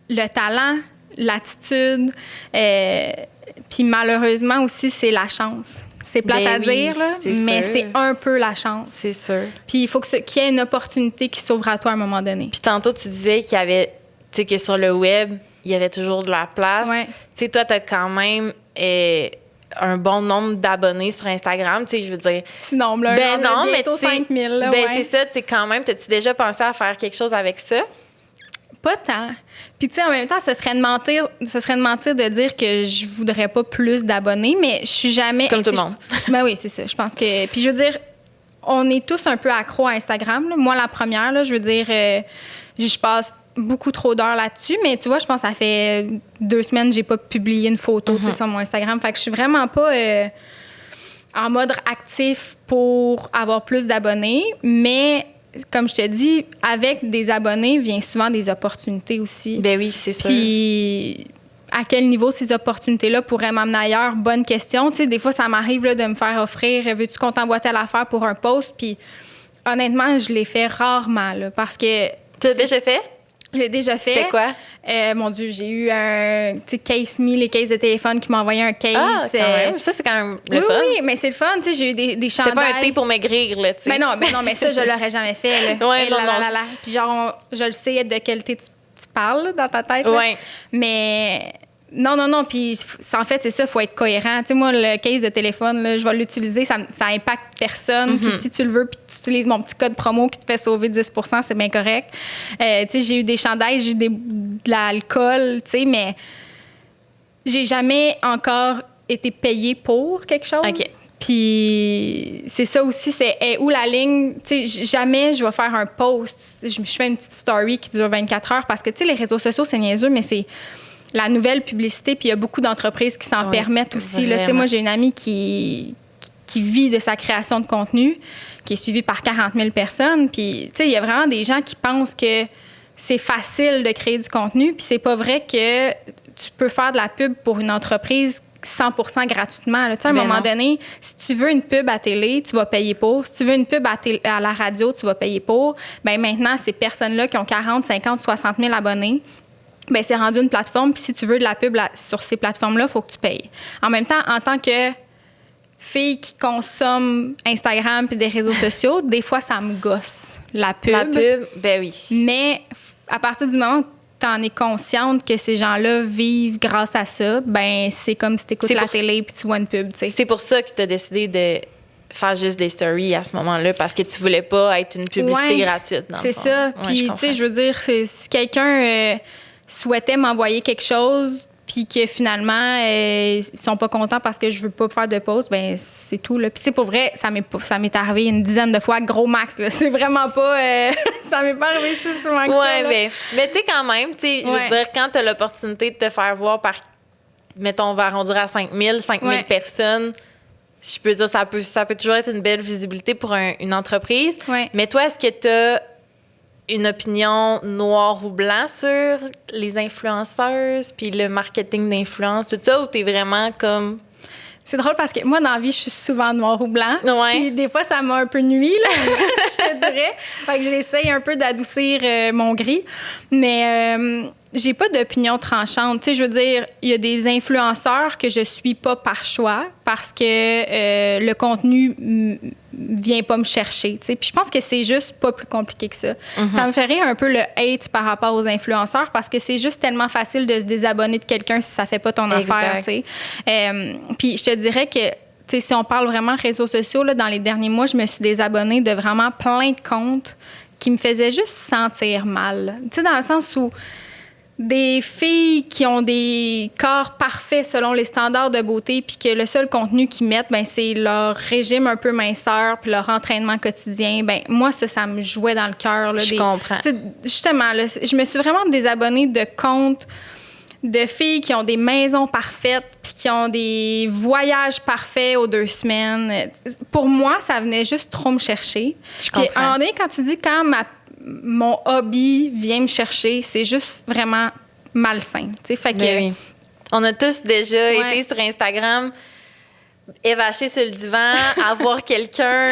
le talent, l'attitude, puis malheureusement aussi, c'est la chance. C'est plate à dire, là, mais c'est un peu la chance. C'est sûr. Puis il faut qu'il y ait une opportunité qui s'ouvre à toi à un moment donné. Puis tantôt, tu disais qu'il y avait, tu sais, que sur le web, il y avait toujours de la place. Ouais. Tu sais, toi, tu as quand même un bon nombre d'abonnés sur Instagram, tu sais, je veux dire. Petit nombre, là. Ben non, mais tu sais, 5000, là, c'est ça, tu sais, quand même, t'as-tu déjà pensé à faire quelque chose avec ça? Pas tant. Puis, tu sais, en même temps, ce serait de mentir de dire que je voudrais pas plus d'abonnés, mais je suis jamais... Comme tout le monde. Ben oui, c'est ça. Je pense que... Puis, je veux dire, on est tous un peu accros à Instagram, là. Moi, la première, là, je veux dire, je passe beaucoup trop d'heures là-dessus, mais tu vois, je pense que ça fait 2 semaines que j'ai pas publié une photo, tu sais, sur mon Instagram. Fait que je suis vraiment pas en mode actif pour avoir plus d'abonnés, mais... Comme je te dis, avec des abonnés vient souvent des opportunités aussi. Ben oui, c'est sûr. Puis, à quel niveau ces opportunités-là pourraient m'amener ailleurs? Bonne question. Tu sais, des fois, ça m'arrive là, de me faire offrir « Veux-tu qu'on t'envoie telle affaire pour un post? » Puis, honnêtement, je l'ai fait rarement, là, parce que... Tu l'as déjà fait? Je l'ai déjà fait. C'était quoi? Mon Dieu, j'ai eu un... Tu sais, Case Me, les cases de téléphone qui m'ont envoyé un case. Ah, quand même. Ça, c'est quand même le fun. Oui, mais c'est le fun. Tu sais, j'ai eu des chandails. C'était pas un thé pour maigrir, là, tu sais. Ben non, mais ça, je l'aurais jamais fait, là. Ouais, non. Puis genre, je le sais de quel thé tu parles, là, dans ta tête, là. Ouais. Mais... Non. Puis, en fait, c'est ça, il faut être cohérent. Tu sais, moi, le case de téléphone, là, je vais l'utiliser, ça impacte personne. Puis, si tu le veux, puis tu utilises mon petit code promo qui te fait sauver 10 %, c'est bien correct. Tu sais, j'ai eu des chandails, j'ai eu de l'alcool, tu sais, mais j'ai jamais encore été payée pour quelque chose. OK. Puis c'est ça aussi, c'est où la ligne. Tu sais, jamais je vais faire un post. Je fais une petite story qui dure 24 heures parce que, tu sais, les réseaux sociaux, c'est niaiseux, mais c'est la nouvelle publicité, puis il y a beaucoup d'entreprises qui s'en permettent aussi. Là, moi, j'ai une amie qui vit de sa création de contenu, qui est suivie par 40 000 personnes. Puis, tu sais, il y a vraiment des gens qui pensent que c'est facile de créer du contenu, puis c'est pas vrai que tu peux faire de la pub pour une entreprise 100% gratuitement. Tu sais, à un moment donné, si tu veux une pub à télé, tu vas payer pour. Si tu veux une pub à la radio, tu vas payer pour. Bien, maintenant, ces personnes-là qui ont 40, 50, 60 000 abonnés, bien, c'est rendu une plateforme. Puis si tu veux de la pub sur ces plateformes-là, il faut que tu payes. En même temps, en tant que fille qui consomme Instagram puis des réseaux sociaux, des fois, ça me gosse, la pub. La pub, ben oui. Mais à partir du moment où tu en es consciente que ces gens-là vivent grâce à ça, ben c'est comme si tu écoutes la télé puis tu vois une pub, tu sais. C'est pour ça que tu as décidé de faire juste des stories à ce moment-là, parce que tu voulais pas être une publicité gratuite, dans le fond. C'est ça. Puis, tu sais, je veux dire, si quelqu'un souhaitait m'envoyer quelque chose puis que finalement, ils sont pas contents parce que je veux pas faire de pause, ben c'est tout, là. Puis, tu sais, pour vrai, ça m'est arrivé une dizaine de fois, gros max, là. C'est vraiment pas... ça m'est pas arrivé si souvent que ça, là. Mais tu sais, quand même, tu sais, je veux dire, quand t'as l'opportunité de te faire voir par, mettons, on va arrondir à 5 000 personnes, je peux dire, ça peut toujours être une belle visibilité pour une entreprise. Ouais. Mais toi, est-ce que t'as une opinion noir ou blanc sur les influenceuses, puis le marketing d'influence, tout ça, ou t'es vraiment comme... C'est drôle parce que moi, dans la vie, je suis souvent noir ou blanc. Ouais. Puis des fois, ça m'a un peu nuit, là, je te dirais. Fait que j'essaye un peu d'adoucir mon gris. Mais j'ai pas d'opinion tranchante. Tu sais, je veux dire, il y a des influenceurs que je suis pas par choix parce que le contenu vient pas me chercher. Tu sais. Puis je pense que c'est juste pas plus compliqué que ça. Ça me ferait un peu le hate par rapport aux influenceurs parce que c'est juste tellement facile de se désabonner de quelqu'un si ça fait pas ton affaire. Tu sais. Puis je te dirais que tu sais, si on parle vraiment réseaux sociaux, là, dans les derniers mois, je me suis désabonnée de vraiment plein de comptes qui me faisaient juste sentir mal. Tu sais, dans le sens où des filles qui ont des corps parfaits selon les standards de beauté, puis que le seul contenu qu'ils mettent, ben c'est leur régime un peu minceur, puis leur entraînement quotidien. Ben moi, ça me jouait dans le cœur. Je comprends. Justement, là, je me suis vraiment désabonnée de comptes de filles qui ont des maisons parfaites, puis qui ont des voyages parfaits aux 2 semaines. Pour moi, ça venait juste trop me chercher. Je comprends. Puis à un moment donné, quand tu dis mon hobby vient me chercher, c'est juste vraiment malsain. Fait que, oui. On a tous déjà été sur Instagram, évachés sur le divan, à voir quelqu'un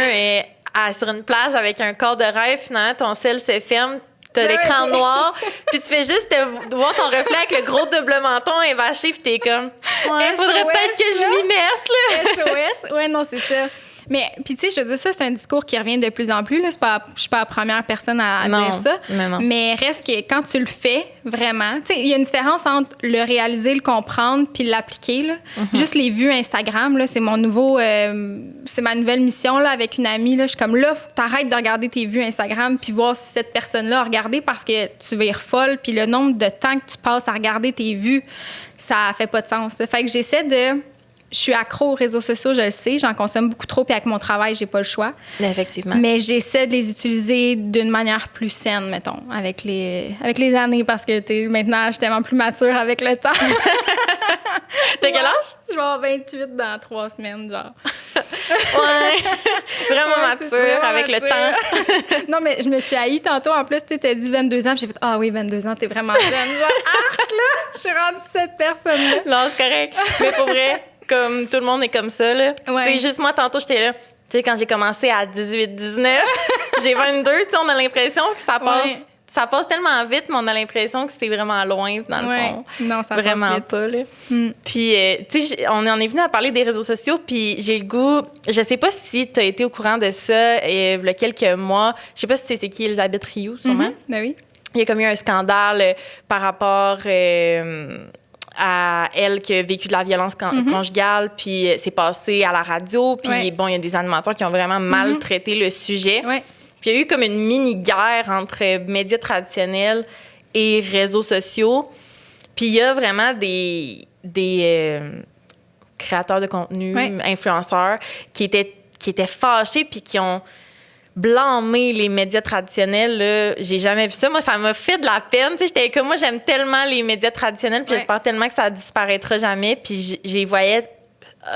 sur une plage avec un corps de rêve. Finalement, ton sel se ferme, t'as l'écran noir, puis tu fais juste voir ton reflet avec le gros double menton évaché, puis t'es comme, ouais, faudrait peut-être que je m'y mette, là. SOS, ouais, non, c'est ça. Mais, puis tu sais, je veux dire, ça, c'est un discours qui revient de plus en plus. Là. Je suis pas la première personne à dire ça. Non. Mais reste que quand tu le fais, vraiment, tu sais, il y a une différence entre le réaliser, le comprendre, puis l'appliquer. Là. Juste les vues Instagram, là, c'est mon nouveau... c'est ma nouvelle mission là, avec une amie. Là. Je suis comme, là, t'arrêtes de regarder tes vues Instagram puis voir si cette personne-là a regardé parce que tu vas y folle. Puis le nombre de temps que tu passes à regarder tes vues, ça fait pas de sens. Là. Fait que j'essaie de... Je suis accro aux réseaux sociaux, je le sais. J'en consomme beaucoup trop. Puis avec mon travail, j'ai pas le choix. Effectivement. Mais j'essaie de les utiliser d'une manière plus saine, mettons, avec les années. Parce que maintenant, je suis tellement plus mature avec le temps. T'as quel âge? Je vais avoir 28 dans 3 semaines, genre. Ouais. Vraiment mature avec le temps. Non, mais je me suis haïe tantôt. En plus, tu t'as dit 22 ans. Puis j'ai fait, ah oui, 22 ans, t'es vraiment jeune. Genre, arc, là! Je suis rendue cette personne-là. Non, c'est correct. Mais pour vrai... Comme tout le monde est comme ça, là. Ouais. Tu sais, juste moi, tantôt, j'étais là. Tu sais, quand j'ai commencé à 18-19, j'ai 22, tu sais, on a l'impression que ça passe... Ouais. Ça passe tellement vite, mais on a l'impression que c'est vraiment loin, dans le fond. Non, ça vraiment passe vite. pas, là. Puis, tu sais, on en est venu à parler des réseaux sociaux, puis j'ai le goût... Je sais pas si tu as été au courant de ça il y a quelques mois. Je sais pas si c'est qui Elisabeth Rioux, sûrement. Ben oui. Il y a comme eu un scandale par rapport... à elle qui a vécu de la violence conjugale, puis c'est passé à la radio, puis bon, il y a des animateurs qui ont vraiment mal traité le sujet. Ouais. Puis il y a eu comme une mini-guerre entre médias traditionnels et réseaux sociaux. Puis il y a vraiment des créateurs de contenu, influenceurs, qui étaient fâchés puis qui ont blâmer les médias traditionnels, là, j'ai jamais vu ça. Moi, ça m'a fait de la peine. J'étais comme, moi, j'aime tellement les médias traditionnels, puis j'espère tellement que ça disparaîtra jamais. Puis je les voyais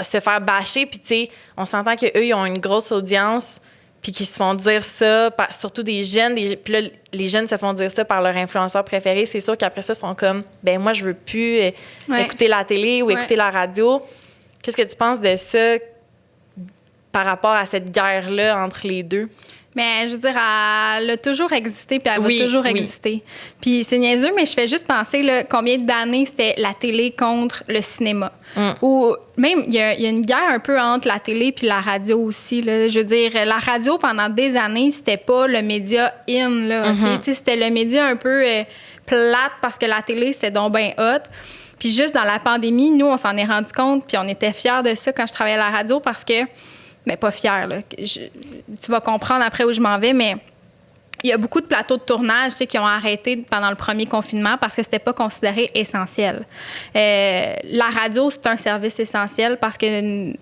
se faire bâcher. Puis, tu sais, on s'entend qu'eux, ils ont une grosse audience, puis qu'ils se font dire ça, surtout des jeunes. Puis là, les jeunes se font dire ça par leur influenceur préféré. C'est sûr qu'après ça, ils sont comme, ben moi, je veux plus écouter la télé ou écouter la radio. Qu'est-ce que tu penses de ça par rapport à cette guerre-là entre les deux? Mais je veux dire, elle a toujours existé, puis elle va toujours exister. Puis c'est niaiseux, mais je fais juste penser là, combien d'années c'était la télé contre le cinéma. Ou même, il y a une guerre un peu entre la télé puis la radio aussi. Là. Je veux dire, la radio, pendant des années, c'était pas le média in. Là, okay? C'était le média un peu plate parce que la télé, c'était donc bien hot. Puis juste dans la pandémie, nous, on s'en est rendu compte, puis on était fiers de ça quand je travaillais à la radio parce que... Mais pas fière, là. Tu vas comprendre après où je m'en vais, mais il y a beaucoup de plateaux de tournage qui ont arrêté pendant le premier confinement parce que c'était pas considéré essentiel. La radio, c'est un service essentiel parce que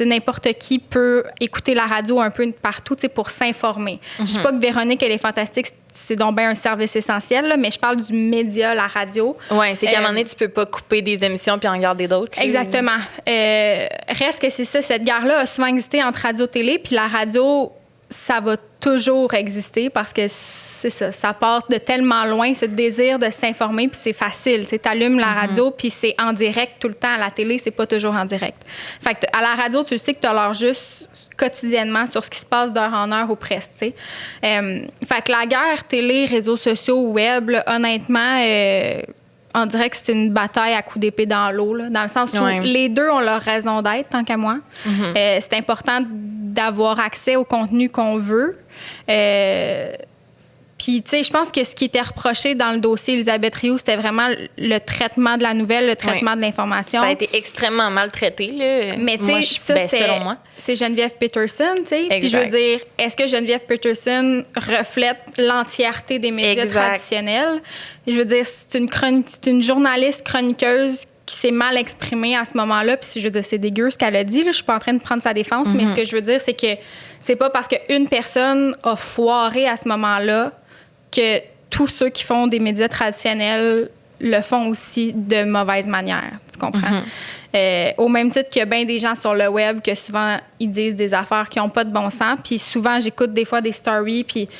n'importe qui peut écouter la radio un peu partout pour s'informer. Je dis pas que Véronique, elle est fantastique, c'est donc bien un service essentiel, là, mais je parle du média, la radio. Oui, c'est qu'à un moment donné, tu peux pas couper des émissions puis en regarder d'autres. Exactement. Reste que c'est ça, cette guerre-là a souvent existé entre radio-télé, puis la radio, ça va toujours exister parce que c'est ça. Ça part de tellement loin, ce désir de s'informer, puis c'est facile. Tu allumes la radio, puis c'est en direct tout le temps. À la télé, c'est pas toujours en direct. Fait que à la radio, tu sais que tu as l'heure juste quotidiennement sur ce qui se passe d'heure en heure ou presque, tu sais. Fait que la guerre télé, réseaux sociaux, web, là, honnêtement, on dirait que c'est une bataille à coups d'épée dans l'eau, là, dans le sens où les deux ont leur raison d'être, tant qu'à moi. C'est important d'avoir accès au contenu qu'on veut. Puis, tu sais, je pense que ce qui était reproché dans le dossier Elisabeth Rioux, c'était vraiment le traitement de la nouvelle, le traitement de l'information. Ça a été extrêmement maltraité, là. Mais, tu sais, selon moi, c'est Geneviève Peterson, tu sais. Puis, je veux dire, est-ce que Geneviève Peterson reflète l'entièreté des médias traditionnels? Je veux dire, c'est une journaliste chroniqueuse qui s'est mal exprimée à ce moment-là. Puis, je veux dire, c'est dégueu ce qu'elle a dit. Là. Je suis pas en train de prendre sa défense, mais ce que je veux dire, c'est que c'est pas parce qu'une personne a foiré à ce moment-là que tous ceux qui font des médias traditionnels le font aussi de mauvaise manière. Tu comprends? Au même titre qu'il y a bien des gens sur le web que souvent, ils disent des affaires qui n'ont pas de bon sens. Puis souvent, j'écoute des fois des stories, puis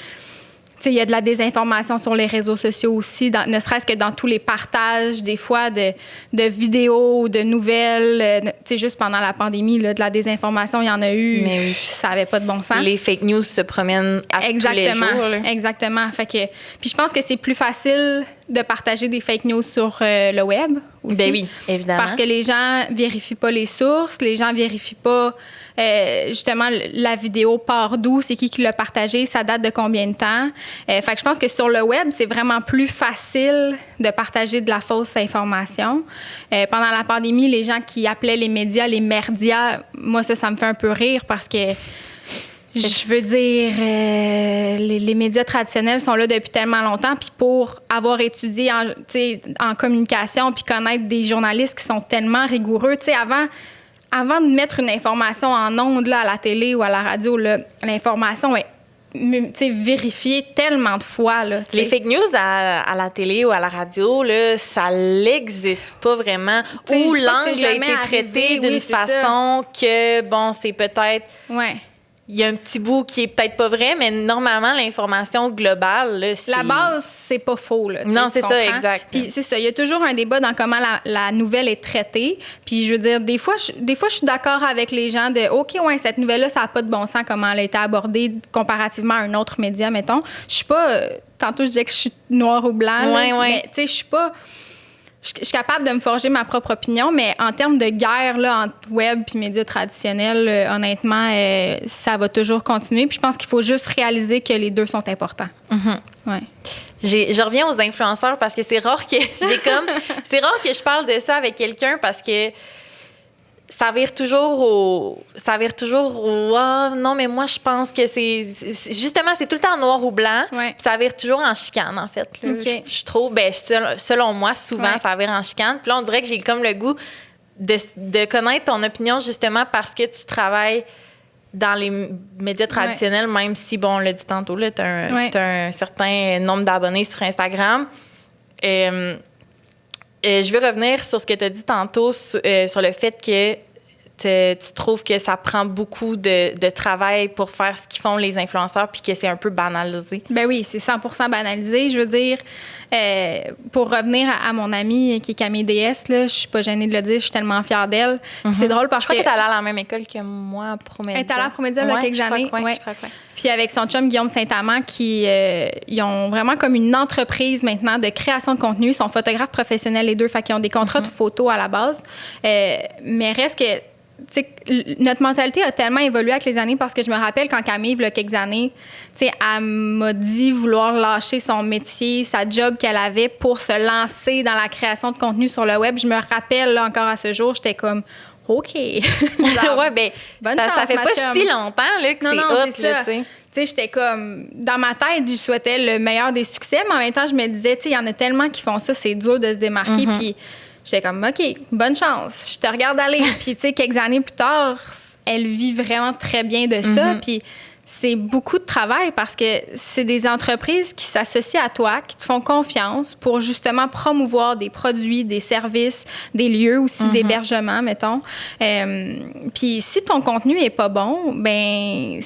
il y a de la désinformation sur les réseaux sociaux aussi, ne serait-ce que dans tous les partages, des fois, de vidéos ou de nouvelles. Juste pendant la pandémie, là, de la désinformation, il y en a eu. Mais ça n'avait pas de bon sens. Les fake news se promènent tous les jours. Là. Exactement. Fait que, puis je pense que c'est plus facile de partager des fake news sur le web aussi. Ben oui, évidemment. Parce que les gens vérifient pas les sources, les gens vérifient pas justement la vidéo part d'où, c'est qui l'a partagé, ça date de combien de temps. Fait que je pense que sur le web, c'est vraiment plus facile de partager de la fausse information. Pendant la pandémie, les gens qui appelaient les médias les merdias, moi ça me fait un peu rire parce que je veux dire, les médias traditionnels sont là depuis tellement longtemps, puis pour avoir étudié en communication puis connaître des journalistes qui sont tellement rigoureux, tu sais, avant de mettre une information en ondes là, à la télé ou à la radio, là, l'information est vérifiée tellement de fois. Là, les fake news à la télé ou à la radio, là, ça n'existe pas vraiment. Ou l'angle a été traité d'une façon que, bon, c'est peut-être... Il y a un petit bout qui est peut-être pas vrai, mais normalement, l'information globale, là, c'est... La base, c'est pas faux, là. Non, c'est ça, exact. Puis c'est ça, il y a toujours un débat dans comment la nouvelle est traitée. Puis je veux dire, des fois, je suis d'accord avec les gens de « OK, ouais, cette nouvelle-là, ça n'a pas de bon sens comment elle a été abordée comparativement à un autre média, mettons. » Je suis pas... tantôt, je disais que je suis noire ou blanc, mais tu sais, je suis pas... Je suis capable de me forger ma propre opinion, mais en termes de guerre là, entre web et médias traditionnels, honnêtement, ça va toujours continuer. Puis je pense qu'il faut juste réaliser que les deux sont importants. Ouais. Je reviens aux influenceurs parce que c'est rare que je parle de ça avec quelqu'un parce que ça vire toujours au ah, non, mais moi je pense que c'est justement c'est tout le temps noir ou blanc. Puis ça vire toujours en chicane en fait. Là. Je trouve selon moi souvent ça vire en chicane. Puis là on dirait que j'ai comme le goût de connaître ton opinion justement parce que tu travailles dans les médias traditionnels, même si bon on l'a dit tantôt là, t'as un certain nombre d'abonnés sur Instagram. Je veux revenir sur ce que tu as dit tantôt sur le fait que tu trouves que ça prend beaucoup de travail pour faire ce qu'ils font les influenceurs puis que c'est un peu banalisé. Ben oui, c'est 100% banalisé. Je veux dire, pour revenir à mon amie qui est Camille DS, là, je suis pas gênée de le dire, je suis tellement fière d'elle. C'est drôle parce que... Je crois qu'elle est allée à la même école que moi à Promédia. Elle est allée à Promédia il y a quelques années. Je crois que Puis avec son chum Guillaume Saint-Amand, ils ont vraiment comme une entreprise maintenant de création de contenu. Ils sont photographes professionnels les deux, fait qu'ils ont des contrats de photos à la base. Mais reste que notre mentalité a tellement évolué avec les années parce que je me rappelle quand Camille, il y a quelques années, elle m'a dit vouloir lâcher son métier, sa job qu'elle avait pour se lancer dans la création de contenu sur le web. Je me rappelle là, encore à ce jour, j'étais comme OK. Ouais, ben, bonne chance, ça fait pas si longtemps là, que c'est hot. Là, tu sais, j'étais comme... Dans ma tête, je souhaitais le meilleur des succès, mais en même temps, je me disais, il y en a tellement qui font ça, c'est dur de se démarquer. Puis j'étais comme, OK, bonne chance, je te regarde aller. Puis, tu sais, quelques années plus tard, elle vit vraiment très bien de ça. Puis c'est beaucoup de travail parce que c'est des entreprises qui s'associent à toi, qui te font confiance pour justement promouvoir des produits, des services, des lieux aussi d'hébergement, mettons. Puis si ton contenu est pas bon, ben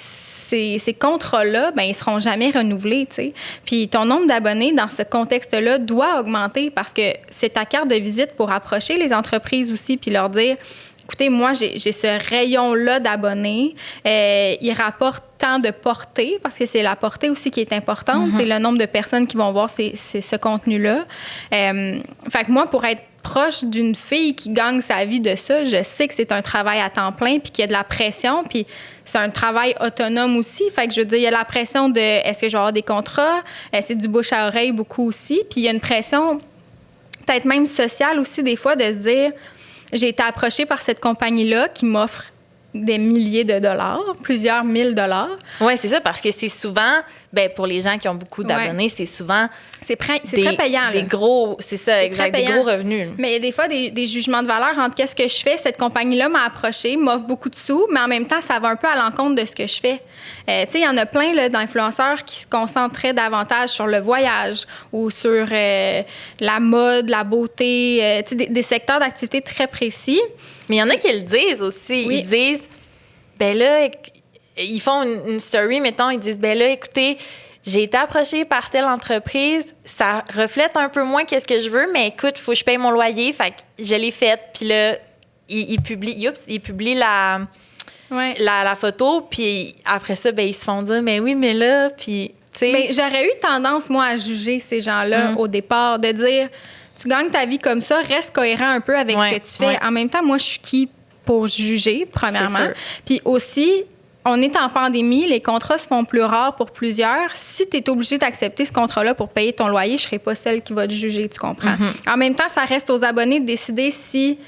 ces contrats-là, ben ils seront jamais renouvelés, tu sais. Puis ton nombre d'abonnés dans ce contexte-là doit augmenter parce que c'est ta carte de visite pour approcher les entreprises aussi puis leur dire, écoutez, moi, j'ai ce rayon-là d'abonnés. Il rapporte tant de portée, parce que c'est la portée aussi qui est importante. C'est le nombre de personnes qui vont voir ce contenu-là. Fait que moi, pour être proche d'une fille qui gagne sa vie de ça, je sais que c'est un travail à temps plein, puis qu'il y a de la pression, puis c'est un travail autonome aussi. Fait que je veux dire, il y a la pression de est-ce que je vais avoir des contrats? C'est du bouche à oreille beaucoup aussi. Puis il y a une pression peut-être même sociale aussi des fois de se dire j'ai été approchée par cette compagnie-là qui m'offre des milliers de dollars, plusieurs mille dollars. Oui, c'est ça, parce que c'est souvent, ben pour les gens qui ont beaucoup d'abonnés, c'est souvent... C'est très payant. Des gros, c'est ça, exact, des gros revenus. Mais il y a des fois des jugements de valeur entre qu'est-ce que je fais. Cette compagnie-là m'a approché, m'offre beaucoup de sous, mais en même temps, ça va un peu à l'encontre de ce que je fais. Tu sais, il y en a plein là, d'influenceurs qui se concentraient davantage sur le voyage ou sur la mode, la beauté, tu sais, des secteurs d'activité très précis. Mais il y en a qui le disent aussi. Oui. Ils disent, ben là, ils font une story, mettons, ils disent, ben là, écoutez, j'ai été approchée par telle entreprise, ça reflète un peu moins qu'est-ce que je veux, mais écoute, il faut que je paye mon loyer, fait que je l'ai faite. Puis là, ils publient la photo, puis après ça, ben ils se font dire, mais oui, mais là, puis, tu sais... Mais j'aurais eu tendance, moi, à juger ces gens-là au départ, de dire... Tu gagnes ta vie comme ça, reste cohérent un peu avec ce que tu fais. Ouais. En même temps, moi, je suis qui pour juger, premièrement. Puis aussi, on est en pandémie, les contrats se font plus rares pour plusieurs. Si tu es obligé d'accepter ce contrat-là pour payer ton loyer, je ne serai pas celle qui va te juger, tu comprends? En même temps, ça reste aux abonnés de décider si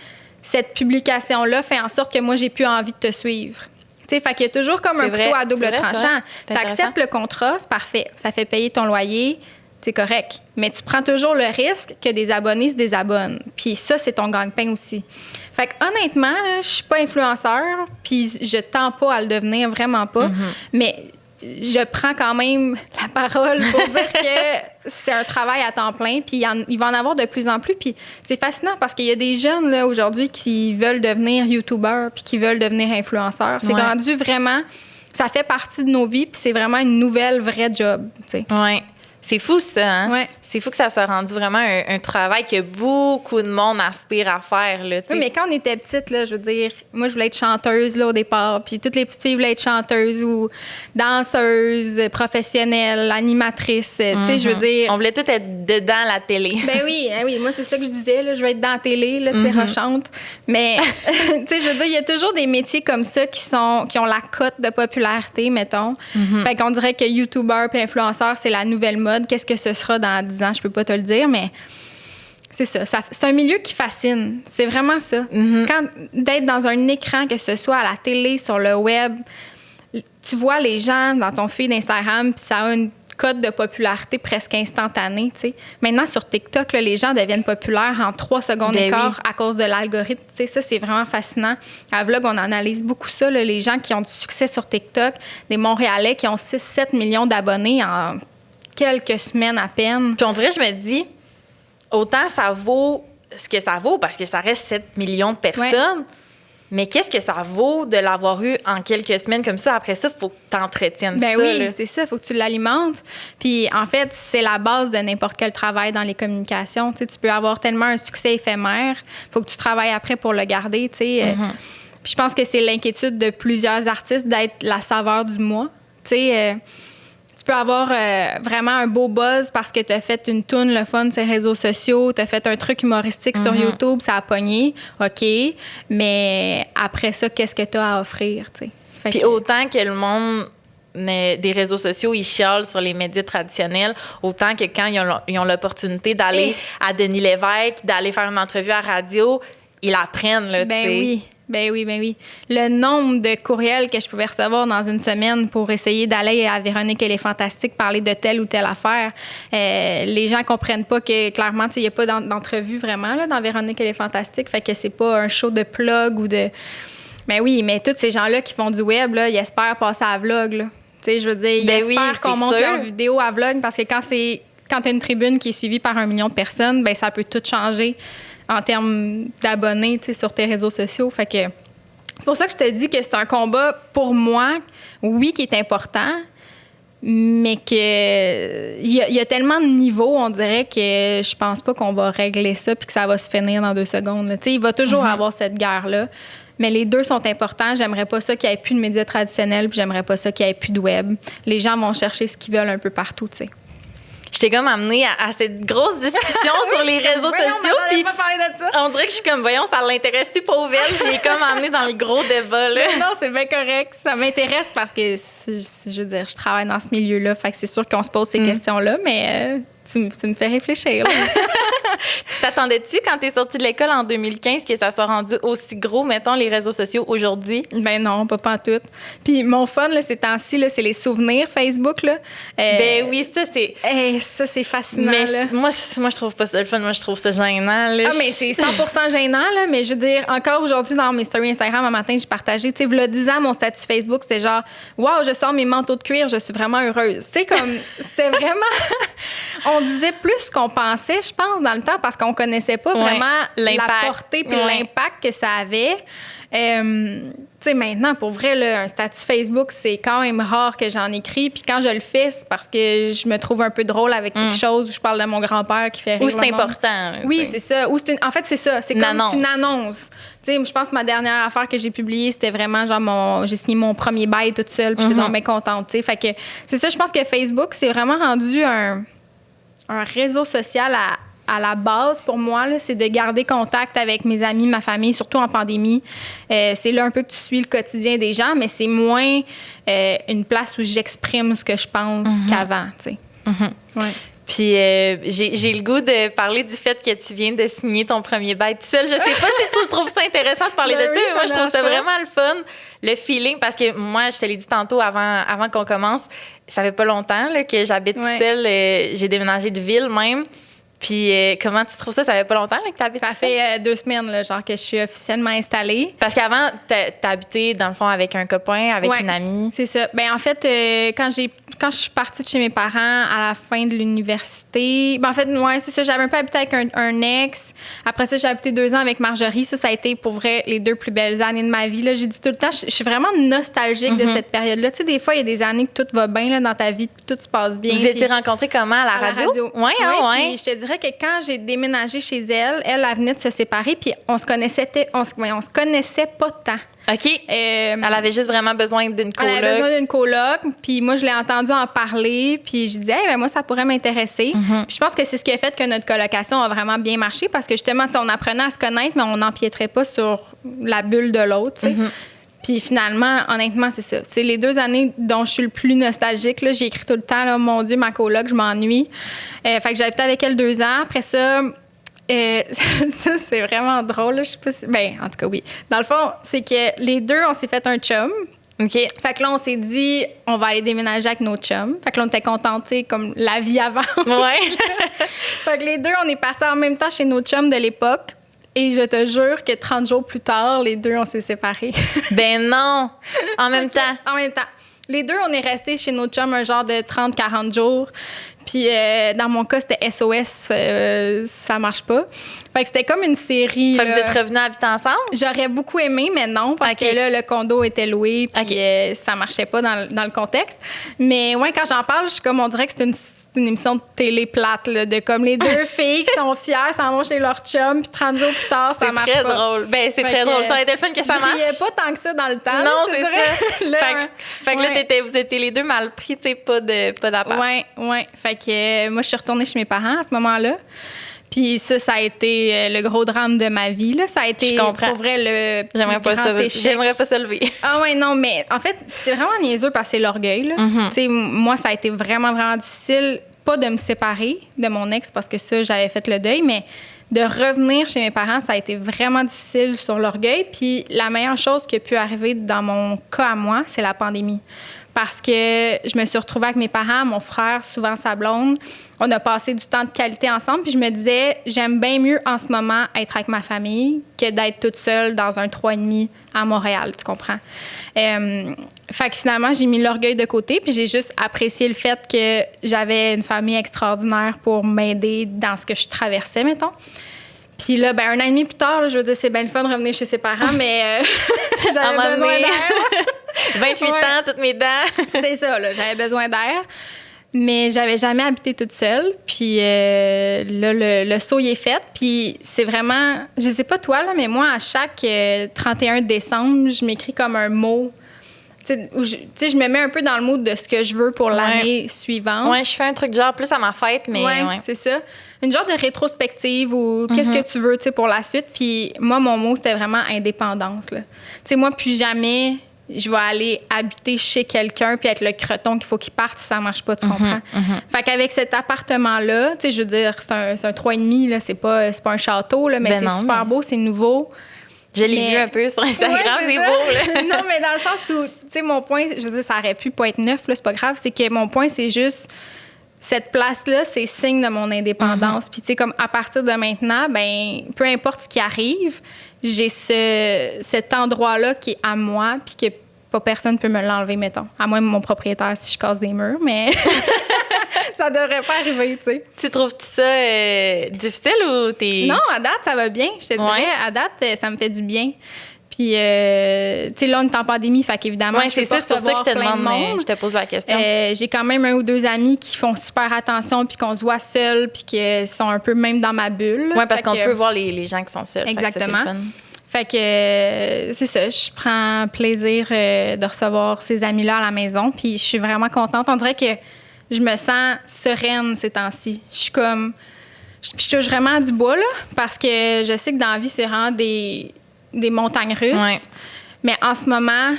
cette publication-là fait en sorte que moi, j'ai plus envie de te suivre. Tu sais, fait qu'il y a toujours comme un couteau à double tranchant. Tu acceptes le contrat, c'est parfait. Ça fait payer ton loyer. C'est correct. Mais tu prends toujours le risque que des abonnés se désabonnent. Puis ça, c'est ton gagne-pain aussi. Fait que honnêtement, là, je suis pas influenceur, puis je tends pas à le devenir, vraiment pas. Mais je prends quand même la parole pour dire que c'est un travail à temps plein, puis il va en avoir de plus en plus. Puis c'est fascinant parce qu'il y a des jeunes là, aujourd'hui qui veulent devenir youtubeurs puis qui veulent devenir influenceurs. C'est rendu vraiment... Ça fait partie de nos vies, puis c'est vraiment une nouvelle, vraie job, tu sais. Oui. C'est fou, ça, hein? Ouais. C'est fou que ça soit rendu vraiment un travail que beaucoup de monde aspire à faire, là, tu sais. Oui, mais quand on était petite, là, je veux dire, moi, je voulais être chanteuse, là, au départ. Puis toutes les petites filles voulaient être chanteuses ou danseuses, professionnelles, animatrices, tu sais, je veux dire... On voulait tout être dedans la télé. Ben oui, moi, c'est ça que je disais, là, je veux être dans la télé, là, tu sais, rochante. Mais, tu sais, je veux dire, il y a toujours des métiers comme ça qui ont la cote de popularité, mettons. Fait qu'on dirait que YouTuber puis influenceur, c'est la nouvelle mode. Qu'est-ce que ce sera dans 10 ans? Je peux pas te le dire, mais c'est ça. C'est un milieu qui fascine. C'est vraiment ça. D'être dans un écran, que ce soit à la télé, sur le web, tu vois les gens dans ton feed d'Instagram, puis ça a une cote de popularité presque instantanée, tu sais. Maintenant, sur TikTok, là, les gens deviennent populaires en 3 secondes et quart à cause de l'algorithme. Tu sais, ça, c'est vraiment fascinant. À Vlog, on analyse beaucoup ça, là, les gens qui ont du succès sur TikTok, des Montréalais qui ont 6-7 millions d'abonnés en quelques semaines à peine. Puis on dirait, je me dis, autant ça vaut ce que ça vaut, parce que ça reste 7 millions de personnes, mais qu'est-ce que ça vaut de l'avoir eu en quelques semaines comme ça? Après ça, il faut que tu entretiennes ça. Oui, là. C'est ça, il faut que tu l'alimentes. Puis en fait, c'est la base de n'importe quel travail dans les communications. Tu sais, tu peux avoir tellement un succès éphémère, il faut que tu travailles après pour le garder, tu sais. Puis je pense que c'est l'inquiétude de plusieurs artistes d'être la saveur du mois. Tu sais, tu peux avoir vraiment un beau buzz parce que tu as fait une toune, le fun sur les réseaux sociaux, tu as fait un truc humoristique sur YouTube, ça a pogné, OK, mais après ça, qu'est-ce que tu as à offrir, tu sais? Puis autant que le monde des réseaux sociaux, ils chialent sur les médias traditionnels, autant que quand ils ont l'opportunité d'aller à Denis Lévesque, d'aller faire une entrevue à radio, ils la prennent, là, tu sais. Ben oui. Le nombre de courriels que je pouvais recevoir dans une semaine pour essayer d'aller à Véronique et les Fantastiques parler de telle ou telle affaire, les gens comprennent pas que, clairement, il n'y a pas d'entrevue vraiment là, dans Véronique et les Fantastiques, fait que c'est pas un show de plug ou de... Ben oui, mais tous ces gens-là qui font du web, là, ils espèrent passer à Vlog, là. Tu sais, je veux dire, ils espèrent qu'on monte leur vidéo à Vlog parce que quand tu as une tribune qui est suivie par 1 million de personnes, ben ça peut tout changer en termes d'abonnés, tu sais, sur tes réseaux sociaux. Fait que C'est pour ça que je te dis que c'est un combat, pour moi, oui, qui est important, mais que il y a tellement de niveaux, on dirait que je pense pas qu'on va régler ça puis que ça va se finir dans 2 secondes. Tu sais, il va toujours avoir cette guerre-là. Mais les deux sont importants. J'aimerais pas ça qu'il n'y ait plus de médias traditionnels, puis j'aimerais pas ça qu'il n'y ait plus de web. Les gens vont chercher ce qu'ils veulent un peu partout, tu sais. Je t'ai comme amenée à cette grosse discussion sur les réseaux sociaux. Puis pas parler de ça. On dirait que je suis comme, voyons, ça l'intéresse-tu, pauvre elle? J'ai comme amenée dans le gros débat, là. Non, c'est bien correct. Ça m'intéresse parce que, je veux dire, je travaille dans ce milieu-là. Fait que c'est sûr qu'on se pose ces questions-là, mais tu me fais réfléchir, là. Tu t'attendais-tu, quand t'es sortie de l'école en 2015, que ça soit rendu aussi gros, mettons, les réseaux sociaux aujourd'hui? Ben non, pas en tout. Puis mon fun, là, ces temps-ci, là, c'est les souvenirs Facebook, là. Ben oui, ça, c'est... ça, c'est fascinant, mais là. moi, je trouve pas ça le fun. Moi, je trouve ça gênant, là. Ah, mais c'est 100% gênant, là. Mais je veux dire, encore aujourd'hui, dans mes stories Instagram, un matin, j'ai partagé, tu sais, v'là 10 ans, mon statut Facebook, c'est genre, waouh, je sors mes manteaux de cuir, je suis vraiment heureuse. Tu sais, comme, c'était vraiment... On disait plus qu'on pensait, je pense, dans le temps, parce qu'on connaissait pas vraiment la portée puis l'impact que ça avait. Tu sais, maintenant, pour vrai, là, un statut Facebook, c'est quand même rare que j'en écris. Puis quand je le fais, c'est parce que je me trouve un peu drôle avec quelque chose où je parle de mon grand-père qui fait rire. Ou c'est important. Oui, c'est ça. Ou en fait, c'est ça. C'est comme une annonce. Tu sais, je pense que ma dernière affaire que j'ai publiée, c'était vraiment genre j'ai signé mon premier bail toute seule. Puis j'étais donc bien contente. Tu sais, fait que c'est ça. Je pense que Facebook, c'est vraiment rendu un réseau social à la base, pour moi, là, c'est de garder contact avec mes amis, ma famille, surtout en pandémie. C'est là un peu que tu suis le quotidien des gens, mais c'est moins une place où j'exprime ce que je pense qu'avant, tu sais. Ouais. Puis j'ai le goût de parler du fait que tu viens de signer ton premier bail tout seul. Je sais pas si tu trouves ça intéressant de parler de ça, mais moi, je trouve ça vraiment le fun, le feeling, parce que moi, je te l'ai dit tantôt avant qu'on commence, ça fait pas longtemps là, que j'habite tout seul. J'ai déménagé de ville même. Puis comment tu trouves ça? Ça fait pas longtemps là, que tu habites ça fait 2 semaines, là, genre que je suis officiellement installée. Parce qu'avant, t'as habité, dans le fond, avec un copain, avec une amie. C'est ça. Ben en fait, quand je suis partie de chez mes parents à la fin de l'université, ben en fait, c'est ça. J'avais un peu habité avec un ex. Après ça, j'ai habité 2 ans avec Marjorie. Ça a été, pour vrai, les 2 plus belles années de ma vie. Là. J'ai dit tout le temps, je suis vraiment nostalgique de cette période-là. Tu sais, des fois, il y a des années que tout va bien là, dans ta vie, tout se passe bien. Vous étiez rencontrés comment, à la radio? Oui, puis je te dirais que quand j'ai déménagé chez elle venait de se séparer, puis on se connaissait pas tant. OK. Elle avait juste vraiment besoin d'une coloc. Elle avait besoin d'une coloc, puis moi, je l'ai entendu en parler, puis je disais, moi, ça pourrait m'intéresser. Puis je pense que c'est ce qui a fait que notre colocation a vraiment bien marché, parce que justement, on apprenait à se connaître, mais on n'empiétrait pas sur la bulle de l'autre, tu sais. Puis finalement, honnêtement, c'est ça. C'est les 2 années dont je suis le plus nostalgique. Là. J'ai écrit tout le temps, là, mon Dieu, ma coloc, je m'ennuie. Fait que j'ai habité avec elle 2 ans. Après ça, ça c'est vraiment drôle. Là. Je sais pas si... Ben, en tout cas, oui. Dans le fond, c'est que les 2, on s'est fait un chum. OK. Fait que là, on s'est dit, on va aller déménager avec nos chums. Fait que là, on était contents, tu sais, comme la vie avant. Ouais. Fait que les 2, on est partis en même temps chez nos chums de l'époque. Et je te jure que 30 jours plus tard, les 2, on s'est séparés. Ben non! En même temps. En même temps. Les 2, on est restés chez nos chums un genre de 30-40 jours. Puis dans mon cas, c'était SOS, ça marche pas. Fait que c'était comme une série. Fait que vous êtes revenus habiter ensemble? J'aurais beaucoup aimé, mais non, parce que là, le condo était loué, puis ça marchait pas dans le contexte. Mais ouais, quand j'en parle, je suis comme, on dirait que c'est une émission de télé plate, là, de comme les 2 filles qui sont fières, s'en vont chez leur chum, puis 30 jours plus tard, ça marche pas. C'est très drôle. Ben, c'est très drôle. Ça a été le fun que ça marche. Je riais pas tant que ça dans le temps. Non, c'est ça. Là, fait que là, vous étiez les 2 mal pris, tu sais, pas d'appart. Ouais. Fait que moi, je suis retournée chez mes parents à ce moment-là. Puis ça a été le gros drame de ma vie. Là. Ça a été, pour vrai, le J'aimerais pas se lever. Ah ouais, non, mais en fait, c'est vraiment niaiseux parce que c'est l'orgueil. Là. Tu sais, moi, ça a été vraiment, vraiment difficile, pas de me séparer de mon ex parce que ça, j'avais fait le deuil, mais de revenir chez mes parents, ça a été vraiment difficile sur l'orgueil. Puis la meilleure chose qui a pu arriver dans mon cas à moi, c'est la pandémie. Parce que je me suis retrouvée avec mes parents, mon frère, souvent sa blonde. On a passé du temps de qualité ensemble. Puis je me disais, j'aime bien mieux en ce moment être avec ma famille que d'être toute seule dans un 3,5 à Montréal, tu comprends? Fait que finalement, j'ai mis l'orgueil de côté. Puis j'ai juste apprécié le fait que j'avais une famille extraordinaire pour m'aider dans ce que je traversais, mettons. Puis là, ben, 1 an et demi plus tard, là, je veux dire, c'est bien le fun de revenir chez ses parents, mais j'avais besoin d'air. 28 ans, toutes mes dents. C'est ça, là, j'avais besoin d'air. Mais j'avais jamais habité toute seule. Puis là, le saut, il est fait. Puis c'est vraiment... Je sais pas toi, là, mais moi, à chaque 31 décembre, je m'écris comme un mot. Tu sais, je me mets un peu dans le mood de ce que je veux pour l'année suivante. Ouais, je fais un truc genre plus à ma fête, mais... Ouais, c'est ça. Une genre de rétrospective ou qu'est-ce que tu veux, tu sais, pour la suite. Puis moi, mon mot, c'était vraiment indépendance, là. Tu sais, moi, plus jamais... je vais aller habiter chez quelqu'un puis être le creton qu'il faut qu'il parte si ça marche pas, tu comprends? Fait qu'avec cet appartement-là, tu sais, je veux dire, c'est un 3,5, là, c'est pas un château, là, mais c'est super beau, c'est nouveau. Je l'ai vu un peu sur Instagram, c'est beau, là. Non, mais dans le sens où, tu sais, mon point, je veux dire, ça aurait pu pas être neuf, là, c'est pas grave, c'est que mon point, c'est juste... cette place-là, c'est signe de mon indépendance. Puis, tu sais, comme à partir de maintenant, ben peu importe ce qui arrive, j'ai cet endroit-là qui est à moi, puis que pas personne peut me l'enlever, mettons. À moins mon propriétaire si je casse des murs, mais ça devrait pas arriver, tu sais. Tu trouves-tu ça difficile ou t'es... Non, à date, ça va bien. Je te dirais, à date, ça me fait du bien. Puis, tu sais, là, on est en pandémie, fait qu'évidemment, ouais, c'est ça, c'est pour ça que je te demande, je te pose la question. J'ai quand même 1 ou 2 amis qui font super attention, puis qu'on se voit seuls, puis qui sont un peu même dans ma bulle. Oui, parce qu'on peut voir les gens qui sont seuls. Exactement. Fait que c'est ça, je prends plaisir de recevoir ces amis-là à la maison, puis je suis vraiment contente. On dirait que je me sens sereine ces temps-ci. Je suis comme... Je touche vraiment du bois, là, parce que je sais que dans la vie, c'est vraiment des montagnes russes. Ouais. Mais en ce moment,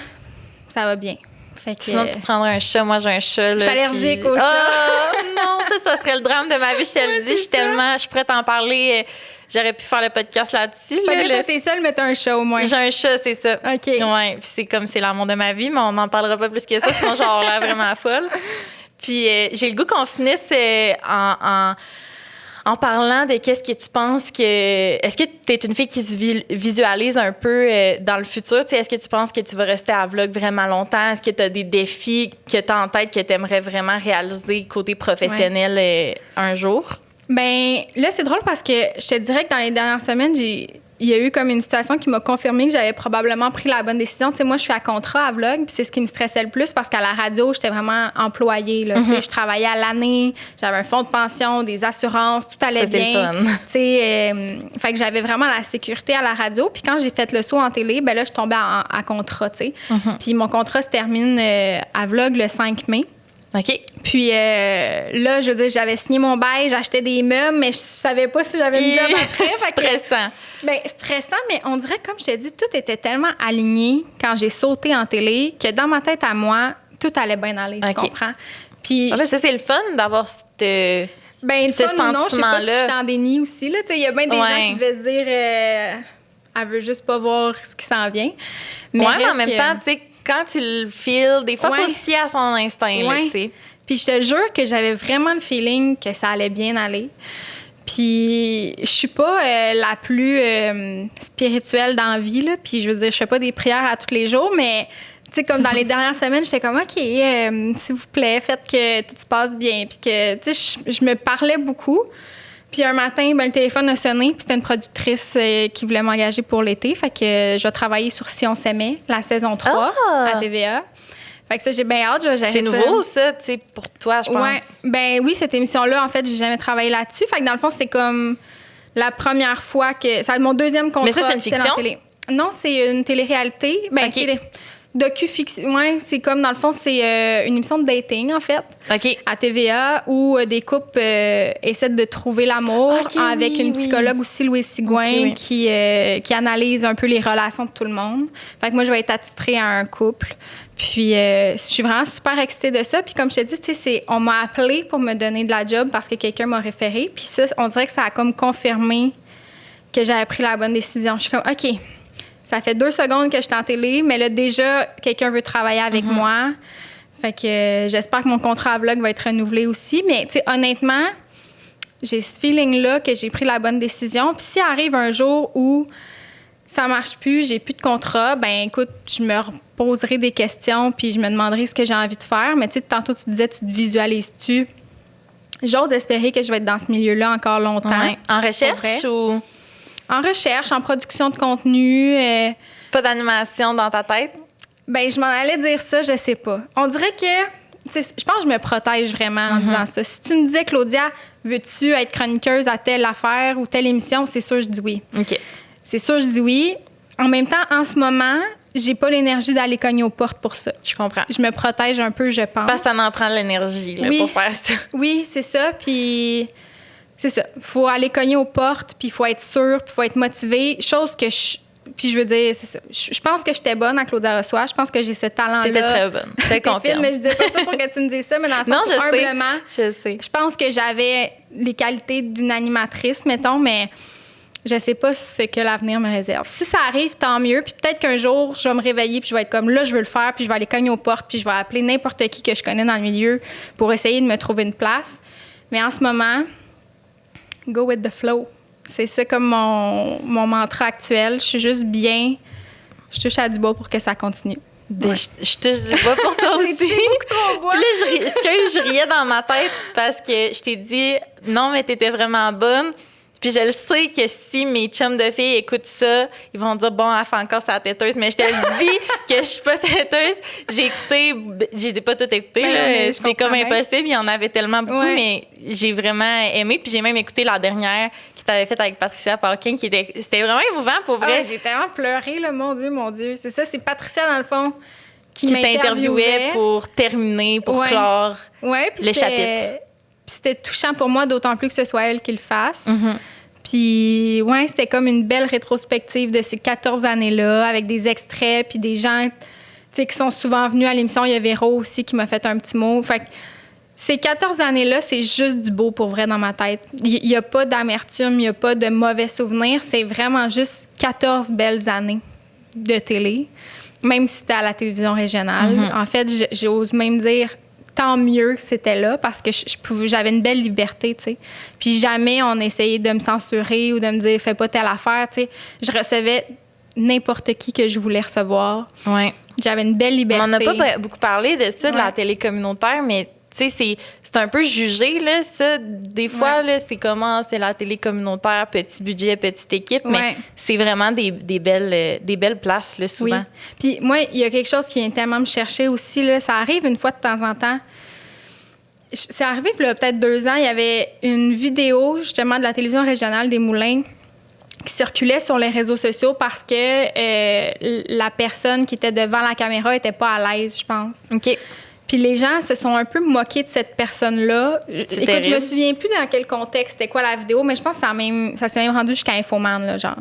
ça va bien. Fait que, sinon, tu prendrais un chat. Moi, j'ai un chat. Je suis allergique au chat. Oh, non, ça serait le drame de ma vie. Je te le dis. Je suis prête à en parler. J'aurais pu faire le podcast là-dessus. Fait que toi, t'es seule, mais t'as un chat au moins. J'ai un chat, c'est ça. OK. Ouais, puis c'est l'amour de ma vie, mais on n'en parlera pas plus que ça, sinon j'aurais l'air vraiment folle. Puis j'ai le goût qu'on finisse en parlant de qu'est-ce que tu penses que... Est-ce que tu es une fille qui se visualise un peu dans le futur? T'sais, est-ce que tu penses que tu vas rester à Vlog vraiment longtemps? Est-ce que tu as des défis que tu as en tête que tu aimerais vraiment réaliser côté professionnel un jour? Bien, là, c'est drôle parce que je te dirais que dans les dernières semaines, il y a eu comme une situation qui m'a confirmé que j'avais probablement pris la bonne décision. Tu sais, moi, je suis à contrat à Vlog, puis c'est ce qui me stressait le plus parce qu'à la radio, j'étais vraiment employée. Là. Tu sais, je travaillais à l'année, j'avais un fonds de pension, des assurances, tout allait bien. Tu sais, fait que j'avais vraiment la sécurité à la radio. Puis quand j'ai fait le saut en télé, ben là, je tombais à contrat, tu sais. Puis mon contrat se termine à Vlog le 5 mai. OK. Puis là, je veux dire, j'avais signé mon bail, j'achetais des meubles, mais je savais pas si j'avais une job après. Stressant. Bien, stressant, mais on dirait, comme je te dis, tout était tellement aligné quand j'ai sauté en télé que dans ma tête à moi, tout allait bien aller, tu comprends? Puis ça, c'est le fun d'avoir ce ben, le fun ou non, je sais pas si je suis en déni aussi. Il y a bien des gens qui devaient se dire elle veut juste pas voir ce qui s'en vient. Mais en même temps, tu sais, quand tu le feels, des fois, il faut se fier à son instinct. Là, puis je te jure que j'avais vraiment le feeling que ça allait bien aller. Puis je suis pas la plus spirituelle dans la vie, là. Puis je veux dire, je fais pas des prières à tous les jours, mais tu sais, comme dans les dernières semaines, j'étais comme, OK, s'il vous plaît, faites que tout se passe bien. Puis que, tu sais, je me parlais beaucoup. Puis un matin, ben, le téléphone a sonné, puis c'était une productrice qui voulait m'engager pour l'été. Fait que je vais travailler sur Si on s'aimait, la saison 3 à TVA. Fait que ça, j'ai bien hâte. C'est nouveau, ça, tu sais, pour toi, je pense. Ouais. Ben oui, cette émission-là, en fait, j'ai jamais travaillé là-dessus. Fait que dans le fond, c'est comme la première fois que... Ça va être mon deuxième contrat. Mais ça, c'est une fiction? Télé. Non, c'est une télé-réalité. Ben, docu-fiction. Ouais, c'est comme, dans le fond, c'est une émission de dating, en fait. OK. À TVA, où des couples essaient de trouver l'amour avec une psychologue aussi, Louise Sigouin, qui analyse un peu les relations de tout le monde. Fait que moi, je vais être attitrée à un couple. Puis, je suis vraiment super excitée de ça. Puis, comme je te dis, tu sais, on m'a appelée pour me donner de la job parce que quelqu'un m'a référé. Puis ça, on dirait que ça a comme confirmé que j'avais pris la bonne décision. Je suis comme, OK, ça fait 2 secondes que je suis en télé, mais là, déjà, quelqu'un veut travailler avec moi. Fait que j'espère que mon contrat à Vlog va être renouvelé aussi. Mais, tu sais, honnêtement, j'ai ce feeling-là que j'ai pris la bonne décision. Puis, s'il arrive un jour où ça marche plus, j'ai plus de contrat, ben écoute, je me reposerai des questions puis je me demanderai ce que j'ai envie de faire. Mais tu sais, tantôt, tu disais, tu te visualises-tu? J'ose espérer que je vais être dans ce milieu-là encore longtemps. Ouais. En recherche ou... En recherche, en production de contenu. Pas d'animation dans ta tête? Ben, je m'en allais dire ça, je sais pas. On dirait que, je pense que je me protège vraiment en disant ça. Si tu me disais, Claudia, veux-tu être chroniqueuse à telle affaire ou telle émission, c'est sûr, je dis oui. OK. C'est sûr, je dis oui. En même temps, en ce moment, j'ai pas l'énergie d'aller cogner aux portes pour ça. Je comprends. Je me protège un peu, je pense. Parce que ça en prend de l'énergie là, pour faire ça. Oui, c'est ça. Puis, c'est ça. Faut aller cogner aux portes, puis il faut être sûr, puis il faut être motivé. Chose que Puis je veux dire, c'est ça. Je pense que j'étais bonne à Claudia Reçoit. Je pense que j'ai ce talent-là. T'étais très bonne. Je te confirme. Mais je disais pas ça pour que tu me dises ça, mais dans le sens où, humblement, je sais. Je pense que j'avais les qualités d'une animatrice, mettons, mais je sais pas ce que l'avenir me réserve. Si ça arrive, tant mieux. Puis peut-être qu'un jour, je vais me réveiller puis je vais être comme là, je veux le faire, puis je vais aller cogner aux portes, puis je vais appeler n'importe qui que je connais dans le milieu pour essayer de me trouver une place. Mais en ce moment, go with the flow. C'est ça comme mon mantra actuel. Je suis juste bien. Je touche à du bois pour que ça continue. Ouais. Je touche du bois pour toi aussi. J'ai beaucoup trop bois. Puis là, je riais dans ma tête parce que je t'ai dit non, mais t'étais vraiment bonne. Puis je le sais que si mes chums de filles écoutent ça, ils vont dire bon, elle fait encore sa têteuse. Mais je te le dis que je suis pas têteuse. J'ai écouté, je les ai pas toutes écoutées. Là. C'est comme impossible. Il y en avait tellement beaucoup, mais j'ai vraiment aimé. Puis j'ai même écouté la dernière qui t'avait faite avec Patricia Paquin, c'était vraiment émouvant pour vrai. J'ai tellement pleuré, là, mon Dieu. C'est ça, c'est Patricia, dans le fond, qui t'interviewait pour terminer, pour clore le chapitre. Puis c'était touchant pour moi, d'autant plus que ce soit elle qui le fasse. Mm-hmm. Puis, c'était comme une belle rétrospective de ces 14 années-là, avec des extraits, puis des gens qui sont souvent venus à l'émission. Il y a Véro aussi qui m'a fait un petit mot. Fait que ces 14 années-là, c'est juste du beau pour vrai dans ma tête. Il n'y a pas d'amertume, il n'y a pas de mauvais souvenirs. C'est vraiment juste 14 belles années de télé, même si c'était à la télévision régionale. Mm-hmm. En fait, j'ose même dire tant mieux que c'était là parce que j'avais une belle liberté, tu sais. Puis jamais on essayait de me censurer ou de me dire « fais pas telle affaire », tu sais. Je recevais n'importe qui que je voulais recevoir. Ouais. J'avais une belle liberté. On n'a pas beaucoup parlé de ça, de la télé communautaire, mais tu sais, c'est un peu jugé, là, ça. Des fois, là, c'est comment c'est la télé communautaire, petit budget, petite équipe, mais c'est vraiment des belles places, là, souvent. Oui. Puis moi, il y a quelque chose qui vient tellement me chercher aussi, là. Ça arrive une fois de temps en temps. C'est arrivé, puis là, peut-être 2 ans, il y avait une vidéo, justement, de la télévision régionale des Moulins qui circulait sur les réseaux sociaux parce que la personne qui était devant la caméra était pas à l'aise, je pense. OK. Puis les gens se sont un peu moqués de cette personne-là. Écoute, terrible. Je me souviens plus dans quel contexte, c'était quoi la vidéo, mais je pense que ça s'est même rendu jusqu'à Infoman, là, genre.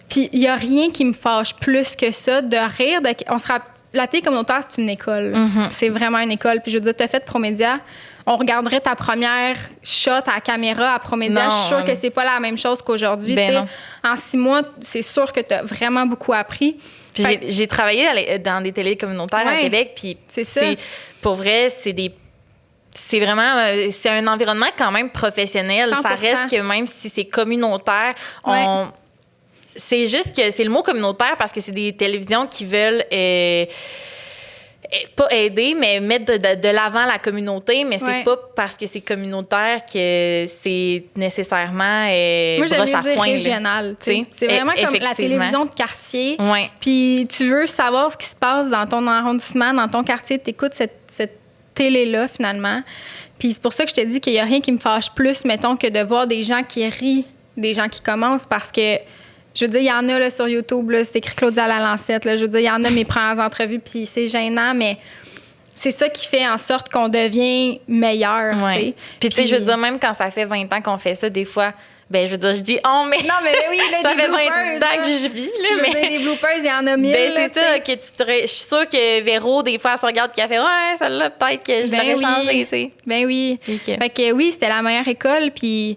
Puis il y a rien qui me fâche plus que ça, de rire. La télé communautaire, c'est une école. Mm-hmm. C'est vraiment une école. Puis je veux dire, t'as fait Promédia, on regarderait ta première shot à la caméra à Promédia. Je suis sûre que c'est pas la même chose qu'aujourd'hui. En 6 mois, c'est sûr que t'as vraiment beaucoup appris. Puis j'ai travaillé dans des télés communautaires à Québec, puis pour vrai, c'est vraiment c'est un environnement quand même professionnel. 100%. Ça reste que même si c'est communautaire, c'est juste que c'est le mot communautaire parce que c'est des télévisions qui veulent pas aider, mais mettre de l'avant la communauté, mais c'est pas parce que c'est communautaire que c'est nécessairement moi, broche à foin. Régional, c'est vraiment comme la télévision de quartier. Ouais. Puis tu veux savoir ce qui se passe dans ton arrondissement, dans ton quartier, tu écoutes cette télé-là, finalement. Puis c'est pour ça que je te dis qu'il n'y a rien qui me fâche plus, mettons, que de voir des gens qui rient, des gens qui commencent, parce que je veux dire, il y en a là, sur YouTube, là, c'est écrit Claudia Lalancette. Là, je veux dire, il y en a mes premières entrevues, puis c'est gênant, mais c'est ça qui fait en sorte qu'on devient meilleur. Ouais. Puis tu sais, je veux dire, même quand ça fait 20 ans qu'on fait ça, des fois, ben je veux dire, je dis oh, mais. Non, mais oui, là, ça fait 20 ans que je vis, là. Je veux dire, des bloopers, il y en a 1000. Ben, c'est ça, que je suis sûre que Véro, des fois, elle se regarde et elle fait ouais, celle-là, peut-être que je l'aurais changée, tu sais. Ben oui. Okay. Fait que oui, c'était la meilleure école, puis.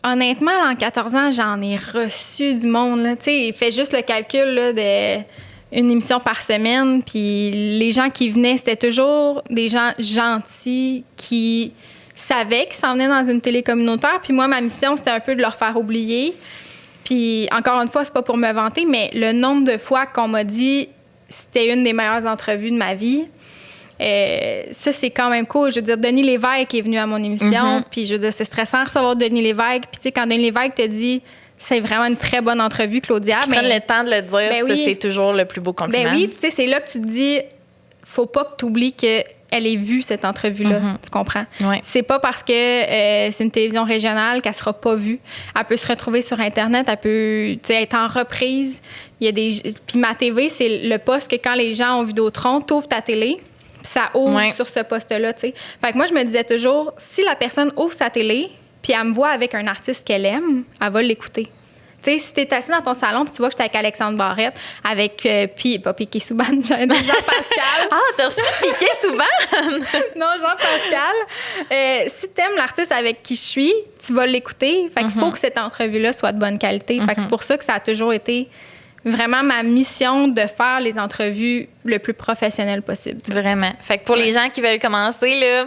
Honnêtement, en 14 ans, j'en ai reçu du monde. Tu sais, fait juste le calcul là, d'une émission par semaine. Puis les gens qui venaient, c'était toujours des gens gentils qui savaient qu'ils s'en venaient dans une télé communautaire. Puis moi, ma mission, c'était un peu de leur faire oublier. Puis encore une fois, c'est pas pour me vanter, mais le nombre de fois qu'on m'a dit c'était une des meilleures entrevues de ma vie. Ça, c'est quand même cool. Je veux dire, Denis Lévesque est venu à mon émission, puis je veux dire, c'est stressant de recevoir Denis Lévesque. Puis tu sais, quand Denis Lévesque te dit c'est vraiment une très bonne entrevue, Claudia. Prendre le temps de le dire, Ben oui. c'est toujours le plus beau compliment. Ben oui, tu sais, c'est là que tu te dis, faut pas que tu oublies qu'elle ait vu cette entrevue-là. Tu comprends? Ouais. C'est pas parce que c'est une télévision régionale qu'elle sera pas vue. Elle peut se retrouver sur Internet, elle peut, tu sais, être en reprise. Il y a des... Puis Ma TV, c'est le poste que quand les gens ont Vidéotron, t'ouvres ta télé, puis ça ouvre sur ce poste-là, tu sais. Fait que moi, je me disais toujours, si la personne ouvre sa télé, puis elle me voit avec un artiste qu'elle aime, elle va l'écouter. Tu sais, si t'es assis dans ton salon, puis tu vois que j'étais avec Alexandre Barrette, avec pas Piqué Souban, Jean-Pascal. Ah, t'as reçu Piqué Souban? Non, Jean-Pascal. Si t'aimes l'artiste avec qui je suis, tu vas l'écouter. Fait qu'il faut que cette entrevue-là soit de bonne qualité. Fait que c'est pour ça que ça a toujours été vraiment ma mission de faire les entrevues le plus professionnelles possible. T'sais. Vraiment. Fait que pour les gens qui veulent commencer, là,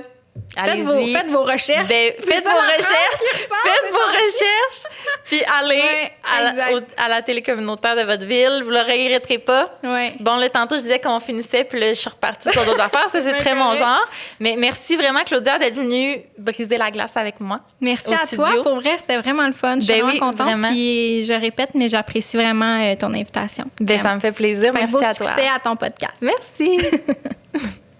allez-y. Faites vos recherches. Faites vos recherches. Puis allez à la télé communautaire de votre ville. Vous ne le regretterez pas. Ouais. Bon, là, tantôt, je disais qu'on finissait, puis là, je suis repartie sur d'autres affaires. Ça, c'est très mon genre. Mais merci vraiment, Claudia, d'être venue briser la glace avec moi. Merci à toi. Pour vrai, c'était vraiment le fun. Je suis vraiment contente. Vraiment. Puis je répète, mais j'apprécie vraiment ton invitation. Ça me fait plaisir. Merci à toi. Beau succès à ton podcast. Merci.